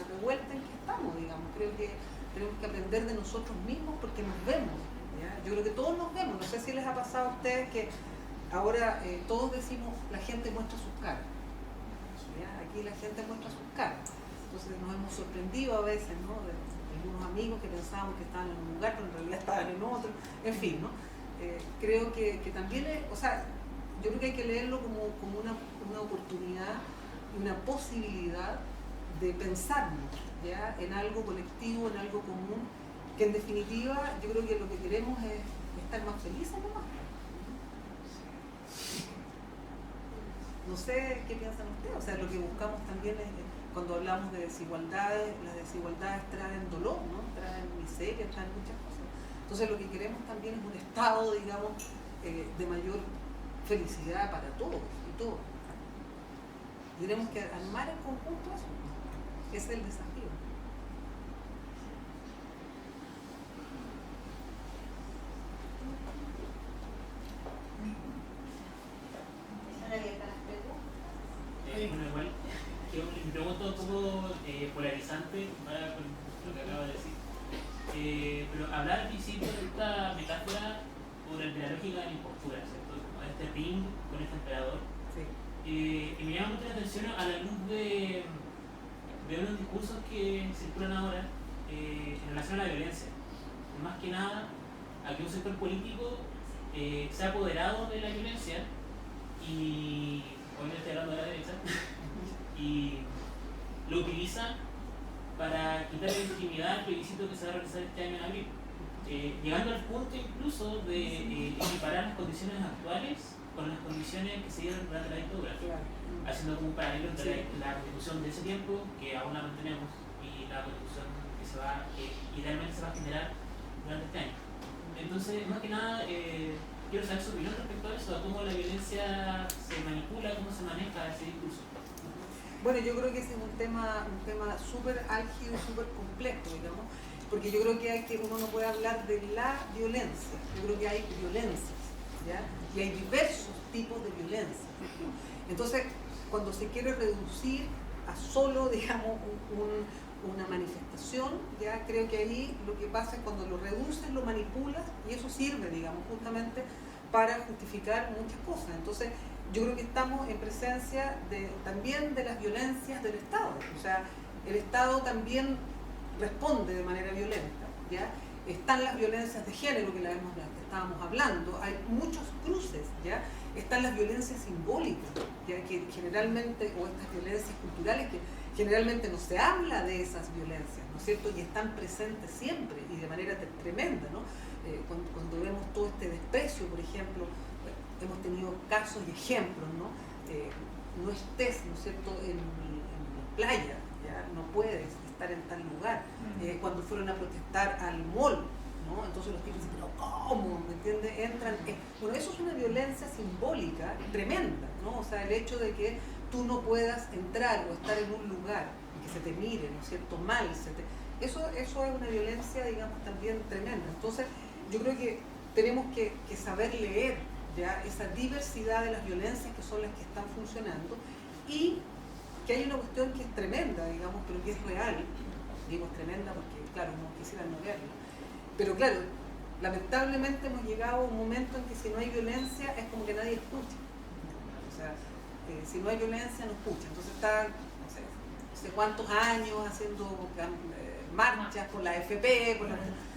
revuelta en que estamos, digamos, creo que tenemos que aprender de nosotros mismos porque nos vemos, ¿ya? Yo creo que todos nos vemos, no sé si les ha pasado a ustedes que ahora todos decimos, la gente muestra sus caras, ¿ya? Aquí la gente muestra sus caras, entonces nos hemos sorprendido a veces, ¿no? Unos amigos que pensábamos que estaban en un lugar, pero en realidad estaban en otro, en fin, ¿no? Creo que también o sea, yo creo que hay que leerlo como una oportunidad y una posibilidad de pensarnos, ¿ya? En algo colectivo, en algo común, que en definitiva yo creo que lo que queremos es estar más felices nomás. No sé qué piensan ustedes, o sea, lo que buscamos también es, cuando hablamos de desigualdades, las desigualdades traen dolor, ¿no? Traen miseria, traen muchas cosas. Entonces lo que queremos también es un estado, digamos, de mayor felicidad para todos y todas. Tenemos que armar en conjunto eso. Ese es el desafío. Bueno, igual, mi pregunta es un poco polarizante para con lo que acaba de decir. Pero hablar al principio de esta metáfora durante la lógica de la impostura, ¿cierto? Como este ring con este emperador. Sí. Y me llama mucho la atención a la luz de unos discursos que circulan ahora en relación a la violencia. Más que nada, a que un sector político se ha apoderado de la violencia y, obviamente estoy hablando de la derecha, y lo utiliza para quitar la legitimidad al plebiscito que se va a realizar este año en abril, llegando al punto incluso de equiparar las condiciones actuales con las condiciones que se dieron durante la dictadura, haciendo como un paralelo entre la constitución de ese tiempo, que aún la mantenemos, y la constitución que idealmente se va a generar durante este año. Entonces, más que nada, quiero saber su opinión respecto a eso, a cómo la violencia se manipula, cómo se maneja ese discurso. Bueno, yo creo que ese es un tema súper álgido, súper complejo, digamos, porque yo creo que uno no puede hablar de la violencia, yo creo que hay violencias, ¿ya? Y hay diversos tipos de violencia. Entonces, cuando se quiere reducir a solo, digamos, una manifestación, ya creo que ahí lo que pasa es cuando lo reduces, lo manipulas, y eso sirve, digamos, justamente para justificar muchas cosas. Entonces, yo creo que estamos en presencia también de las violencias del Estado. O sea, el Estado también responde de manera violenta, ¿ya? Están las violencias de género que estábamos hablando, hay muchos cruces, ¿ya? Están las violencias simbólicas, ¿ya? Que generalmente, o estas violencias culturales que generalmente no se habla de esas violencias, ¿no es cierto? Y están presentes siempre y de manera tremenda, ¿no? Cuando vemos todo este desprecio, por ejemplo, hemos tenido casos y ejemplos, ¿no? No estés, ¿no es cierto?, en la playa, ¿ya? No puedes estar en tal lugar. Cuando fueron a protestar al mall, ¿no? Entonces los tipos dicen, pero ¿cómo? ¿Me entiendes? Entran. Bueno, eso es una violencia simbólica tremenda, ¿no? O sea, el hecho de que tú no puedas entrar o estar en un lugar y que se te mire, ¿no es cierto?, mal. Eso es una violencia, digamos, también tremenda. Entonces, yo creo que tenemos que saber leer, ¿ya?, esa diversidad de las violencias que son las que están funcionando, y que hay una cuestión que es tremenda, digamos, pero que es real. Digo es tremenda porque, claro, no quisiera no verla. Pero claro, lamentablemente hemos llegado a un momento en que si no hay violencia es como que nadie escucha. O sea, si no hay violencia no escucha. Entonces está, no sé cuántos años haciendo marchas por la FP,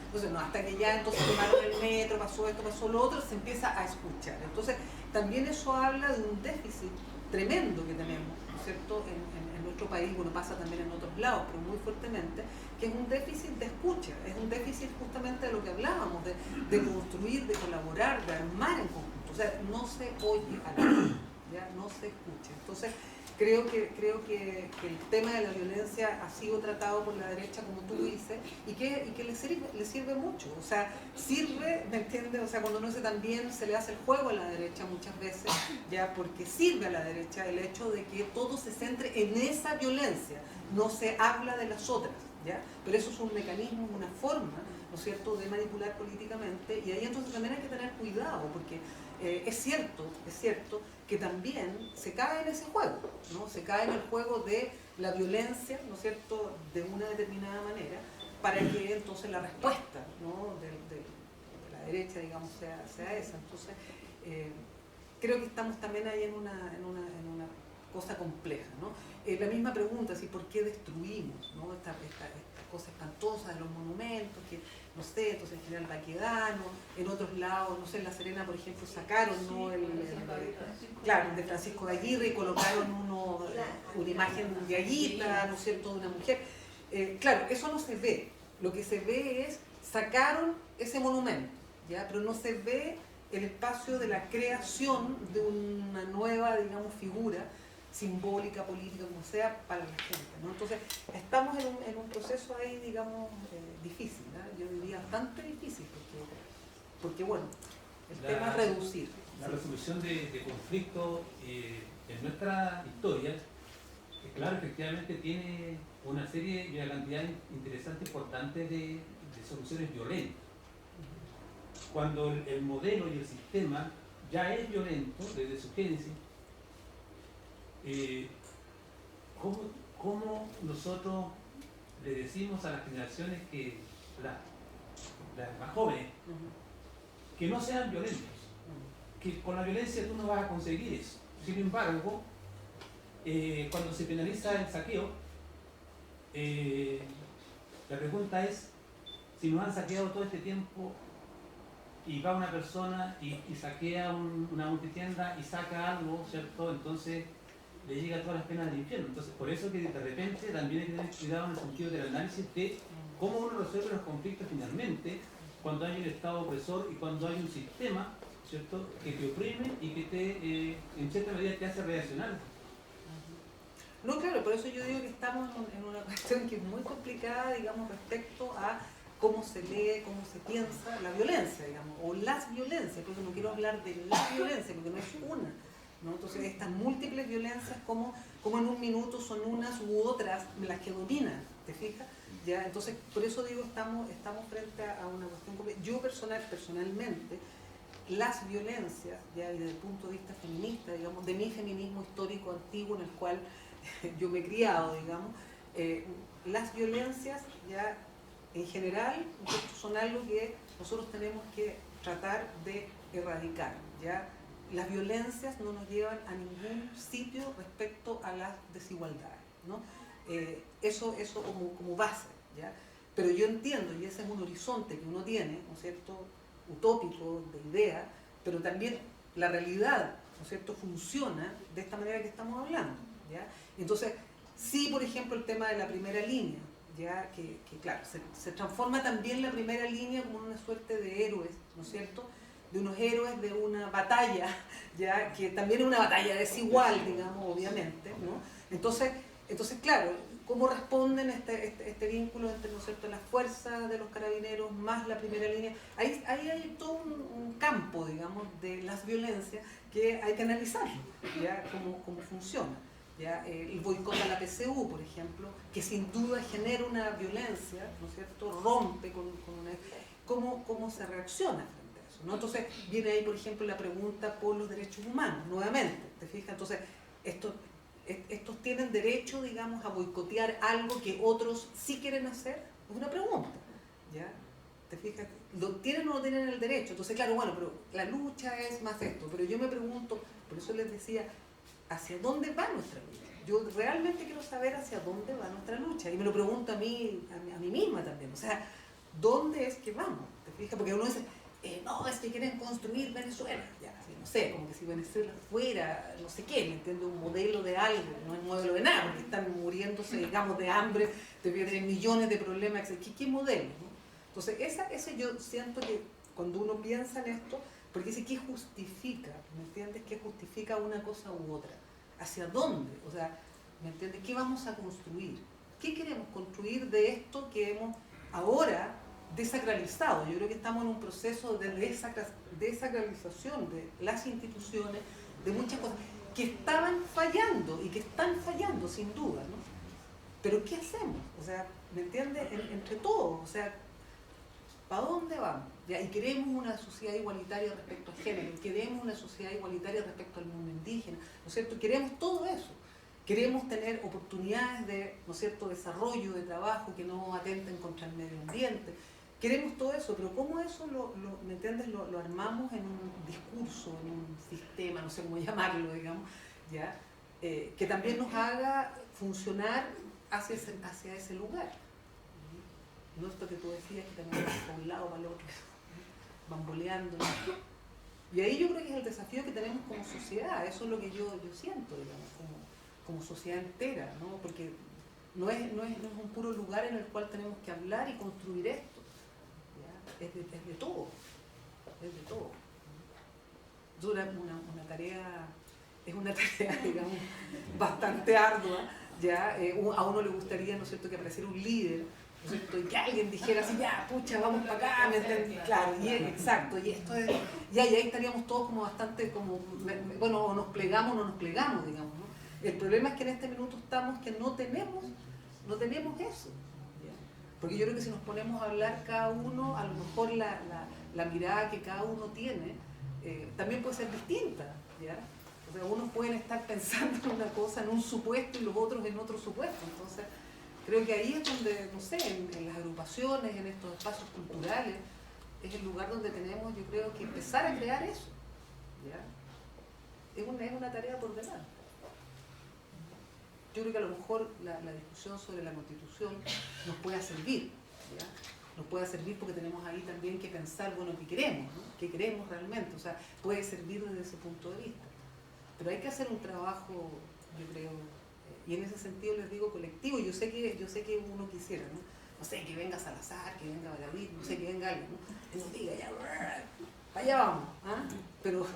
Entonces, no, hasta que ya entonces tomaron el metro, pasó esto, pasó lo otro, se empieza a escuchar. Entonces, también eso habla de un déficit tremendo que tenemos, ¿no es cierto?, en nuestro país, bueno, pasa también en otros lados, pero muy fuertemente, que es un déficit de escucha, es un déficit justamente de lo que hablábamos, de construir, de colaborar, de armar en conjunto. O sea, no se oye a la gente, ¿ya? No se escucha. Entonces, creo que el tema de la violencia ha sido tratado por la derecha, como tú dices, y que le sirve mucho. O sea, sirve, ¿me entiendes? O sea, cuando no se también se le hace el juego a la derecha muchas veces, ya, porque sirve a la derecha el hecho de que todo se centre en esa violencia, no se habla de las otras, ¿ya? Pero eso es un mecanismo, una forma, ¿no es cierto?, de manipular políticamente, y ahí entonces también hay que tener cuidado, porque es cierto que también se cae en ese juego, ¿no? Se cae en el juego de la violencia, ¿no es cierto?, de una determinada manera, para que entonces la respuesta, ¿no?, de la derecha, digamos, sea esa. Entonces, creo que estamos también ahí en una cosa compleja, ¿no? La misma pregunta, ¿sí? ¿Por qué destruimos, ¿no?, esta cosa espantosa de los monumentos, que no sé, entonces en general Baquedano, en otros lados, no sé, en La Serena, por ejemplo, sacaron, ¿no?, el de Francisco de Aguirre, y colocaron una imagen de Aguita, ¿no es cierto?, de una mujer. Claro, eso no se ve. Lo que se ve es, sacaron ese monumento, ¿ya? Pero no se ve el espacio de la creación de una nueva, digamos, figura simbólica, política, como sea, para la gente, ¿no? Entonces, estamos en un proceso ahí, digamos, difícil, ¿no? Yo diría bastante difícil, porque bueno, el tema es reducir. La resolución de conflictos en nuestra historia, claro, efectivamente tiene una serie y una cantidad interesante, importante de soluciones violentas. Cuando el modelo y el sistema ya es violento desde su génesis, ¿cómo nosotros le decimos a las generaciones que las más jóvenes que no sean violentos? Que con la violencia tú no vas a conseguir eso. Sin embargo, cuando se penaliza el saqueo, la pregunta es, si nos han saqueado todo este tiempo y va una persona y saquea una multitienda y saca algo, ¿cierto?, entonces le llega todas las penas del infierno. Entonces, por eso que de repente también hay que tener cuidado en el sentido del análisis de cómo uno resuelve los conflictos finalmente, cuando hay un Estado opresor y cuando hay un sistema, ¿cierto?, que te oprime y que en cierta medida te hace reaccionar. No, claro, por eso yo digo que estamos en una cuestión que es muy complicada, digamos, respecto a cómo se lee, cómo se piensa la violencia, digamos, o las violencias, porque no quiero hablar de la violencia, porque no es una, ¿no? Entonces, estas múltiples violencias, como en un minuto son unas u otras las que dominan, ¿te fijas? ¿Ya? Entonces, por eso digo, estamos frente a una cuestión compleja. Yo personalmente, las violencias, ya desde el punto de vista feminista, digamos, de mi feminismo histórico antiguo en el cual yo me he criado, digamos, las violencias ya en general son algo que nosotros tenemos que tratar de erradicar, ¿ya? Las violencias no nos llevan a ningún sitio respecto a las desigualdades, ¿no? Eso como base, ¿ya? Pero yo entiendo, y ese es un horizonte que uno tiene, ¿no es cierto?, utópico, de idea, pero también la realidad, ¿no es cierto?, funciona de esta manera que estamos hablando, ¿ya? Entonces, sí, por ejemplo, el tema de la primera línea, ya que claro, se transforma también la primera línea como una suerte de héroes, ¿no es cierto?, de unos héroes de una batalla, ya que también es una batalla desigual, digamos, obviamente, ¿no? Entonces claro, ¿cómo responden este vínculo entre, ¿no es cierto?, las fuerzas de los carabineros más la primera línea? Ahí hay todo un campo, digamos, de las violencias que hay que analizar, ya cómo funciona. ¿Ya? El boicot a la PSU, por ejemplo, que sin duda genera una violencia, ¿no es cierto?, rompe con una... ¿Cómo se reacciona frente a eso, ¿no? Entonces viene ahí, por ejemplo, la pregunta por los derechos humanos, nuevamente, ¿te fijas? Entonces, estos tienen derecho, digamos, a boicotear algo que otros sí quieren hacer, es una pregunta, ¿ya? ¿Te fijas? ¿Lo tienen o no tienen el derecho? Entonces, claro, bueno, pero la lucha es más esto, pero yo me pregunto, por eso les decía, ¿hacia dónde va nuestra lucha? Yo realmente quiero saber hacia dónde va nuestra lucha, y me lo pregunto a mí misma también, o sea, ¿dónde es que vamos? ¿Te fijas? Porque uno dice, no, es que quieren construir Venezuela. Ya, no sé, como que si Venezuela fuera, no sé qué, ¿me entiendes? Un modelo de algo, no es modelo de nada, porque están muriéndose, digamos, de hambre, tener millones de problemas, etc. ¿Qué modelo? ¿No? Entonces, ese yo siento que cuando uno piensa en esto, porque dice, ¿qué justifica? ¿Me entiendes? ¿Qué justifica una cosa u otra? ¿Hacia dónde? O sea, ¿me entiendes? ¿Qué vamos a construir? ¿Qué queremos construir de esto que hemos ahora desacralizado? Yo creo que estamos en un proceso de desacralización de las instituciones, de muchas cosas que estaban fallando y que están fallando sin duda, ¿no? Pero ¿qué hacemos? O sea, ¿me entiendes? Entre todos, o sea, ¿para dónde vamos? ¿Ya? Y queremos una sociedad igualitaria respecto al género, queremos una sociedad igualitaria respecto al mundo indígena, ¿no es cierto? Queremos todo eso. Queremos tener oportunidades de, ¿no es cierto?, desarrollo, de trabajo que no atenten contra el medio ambiente. Queremos todo eso, pero ¿cómo eso ¿me entiendes? Lo armamos en un discurso, en un sistema, no sé cómo llamarlo, digamos, ¿ya? Que también nos haga funcionar hacia ese lugar. No esto que tú decías, que también va para un lado, para el otro, bamboleando, ¿no? Y ahí yo creo que es el desafío que tenemos como sociedad, eso es lo que yo siento, digamos, como sociedad entera, ¿no? Porque no es un puro lugar en el cual tenemos que hablar y construir esto, ¿ya? Es de todo, es de todo. Es una tarea, digamos, bastante ardua, ¿ya? A uno le gustaría, ¿no es cierto?, que apareciera un líder, ¿no es cierto?, y que alguien dijera así, ya, pucha, vamos para acá, ¿me entiendes? Claro, exacto, y esto es, y ahí estaríamos todos como bastante, bueno, o nos plegamos o no nos plegamos, digamos, ¿no? El problema es que en este minuto estamos que no tenemos eso, ¿ya? Porque yo creo que si nos ponemos a hablar cada uno, a lo mejor la mirada que cada uno tiene también puede ser distinta, ¿ya? O sea, unos pueden estar pensando en una cosa, en un supuesto, y los otros en otro supuesto. Entonces, creo que ahí es donde, no sé, en las agrupaciones, en estos espacios culturales, es el lugar donde tenemos, yo creo, que empezar a crear eso, ¿ya? Es una tarea por delante. Yo creo que a lo mejor la discusión sobre la Constitución nos pueda servir, ¿ya? Nos puede servir porque tenemos ahí también que pensar, bueno, ¿qué queremos? ¿No? ¿Qué queremos realmente? O sea, puede servir desde ese punto de vista. Pero hay que hacer un trabajo, yo creo, y en ese sentido les digo colectivo. Yo sé que uno quisiera, ¿no? No sé, que venga Salazar, que venga Valladolid, no sé, que venga alguien, ¿no? Que nos diga, ya, para allá vamos, ¿ah? Pero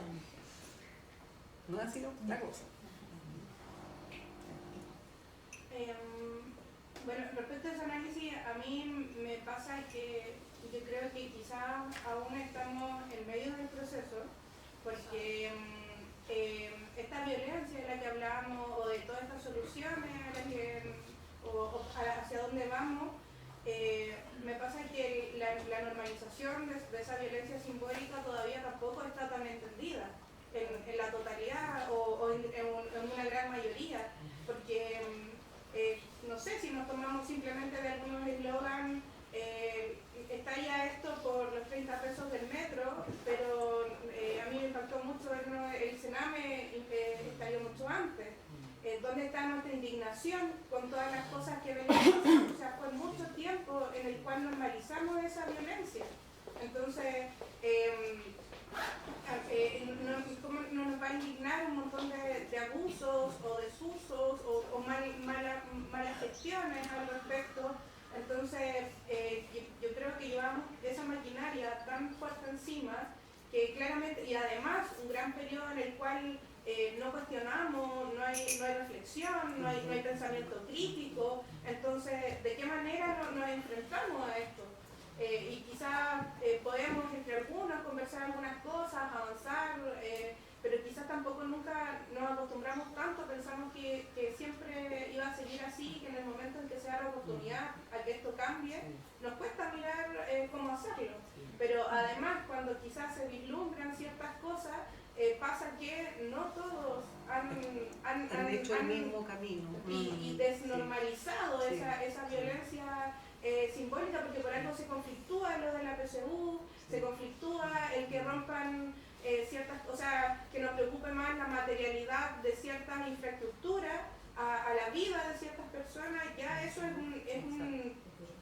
no es así la cosa. Bueno, respecto a ese análisis, a mí me pasa que yo creo que quizás aún estamos en medio del proceso, porque esta violencia de la que hablamos, o de todas estas soluciones a las que, hacia dónde vamos, me pasa que la normalización de esa violencia simbólica todavía tampoco está tan entendida en la totalidad o en una gran mayoría, porque no sé, si nos tomamos simplemente de algunos eslogan, está ya esto por los 30 pesos del metro, pero a mí me impactó mucho ver el Sename, estalló mucho antes. ¿Dónde está nuestra indignación con todas las cosas que venimos pasando? O sea, fue mucho tiempo en el cual normalizamos esa violencia. Entonces, ¿cómo no nos va a indignar un montón de abusos o desusos o malas gestiones al respecto? Entonces, yo creo que llevamos esa maquinaria tan fuerte encima que claramente, y además un gran periodo en el cual no cuestionamos, no hay reflexión, no hay pensamiento crítico. Entonces, ¿de qué manera nos enfrentamos a esto? Y quizás podemos entre algunos conversar algunas cosas, avanzar, pero quizás tampoco nunca nos acostumbramos tanto, pensamos que siempre iba a seguir así, que en el momento en que se da la oportunidad a que esto cambie, nos cuesta mirar cómo hacerlo. Pero además, cuando quizás se vislumbran ciertas cosas, pasa que no todos han hecho el mismo camino y desnormalizado esa violencia simbólica, porque por algo se conflictúa lo de la PSU, se conflictúa el que rompan ciertas, o sea, que nos preocupe más la materialidad de ciertas infraestructuras a la vida de ciertas personas. Ya eso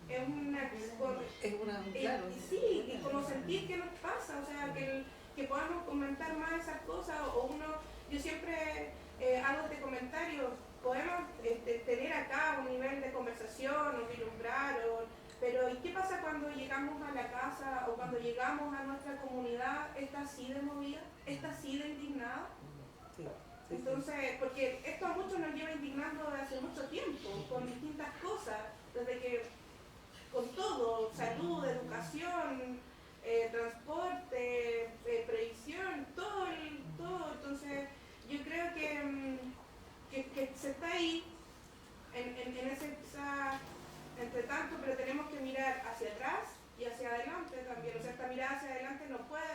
es una Claro. y sí, y como sentir qué nos pasa, o sea, que podamos comentar más esas cosas, o uno, yo siempre hago este comentario, podemos tener acá un nivel de conversación o vislumbrar, pero ¿y qué pasa cuando llegamos a la casa o cuando llegamos a nuestra comunidad? ¿Está así de movida? ¿Está así de indignada? Sí. Entonces, porque esto a muchos nos lleva indignando desde hace mucho tiempo, con distintas cosas, desde que, con todo, salud, educación, transporte, previsión, todo, entonces yo creo que se está ahí, en esa, entre tanto, pero tenemos que mirar hacia atrás y hacia adelante también, o sea, esta mirada hacia adelante no puede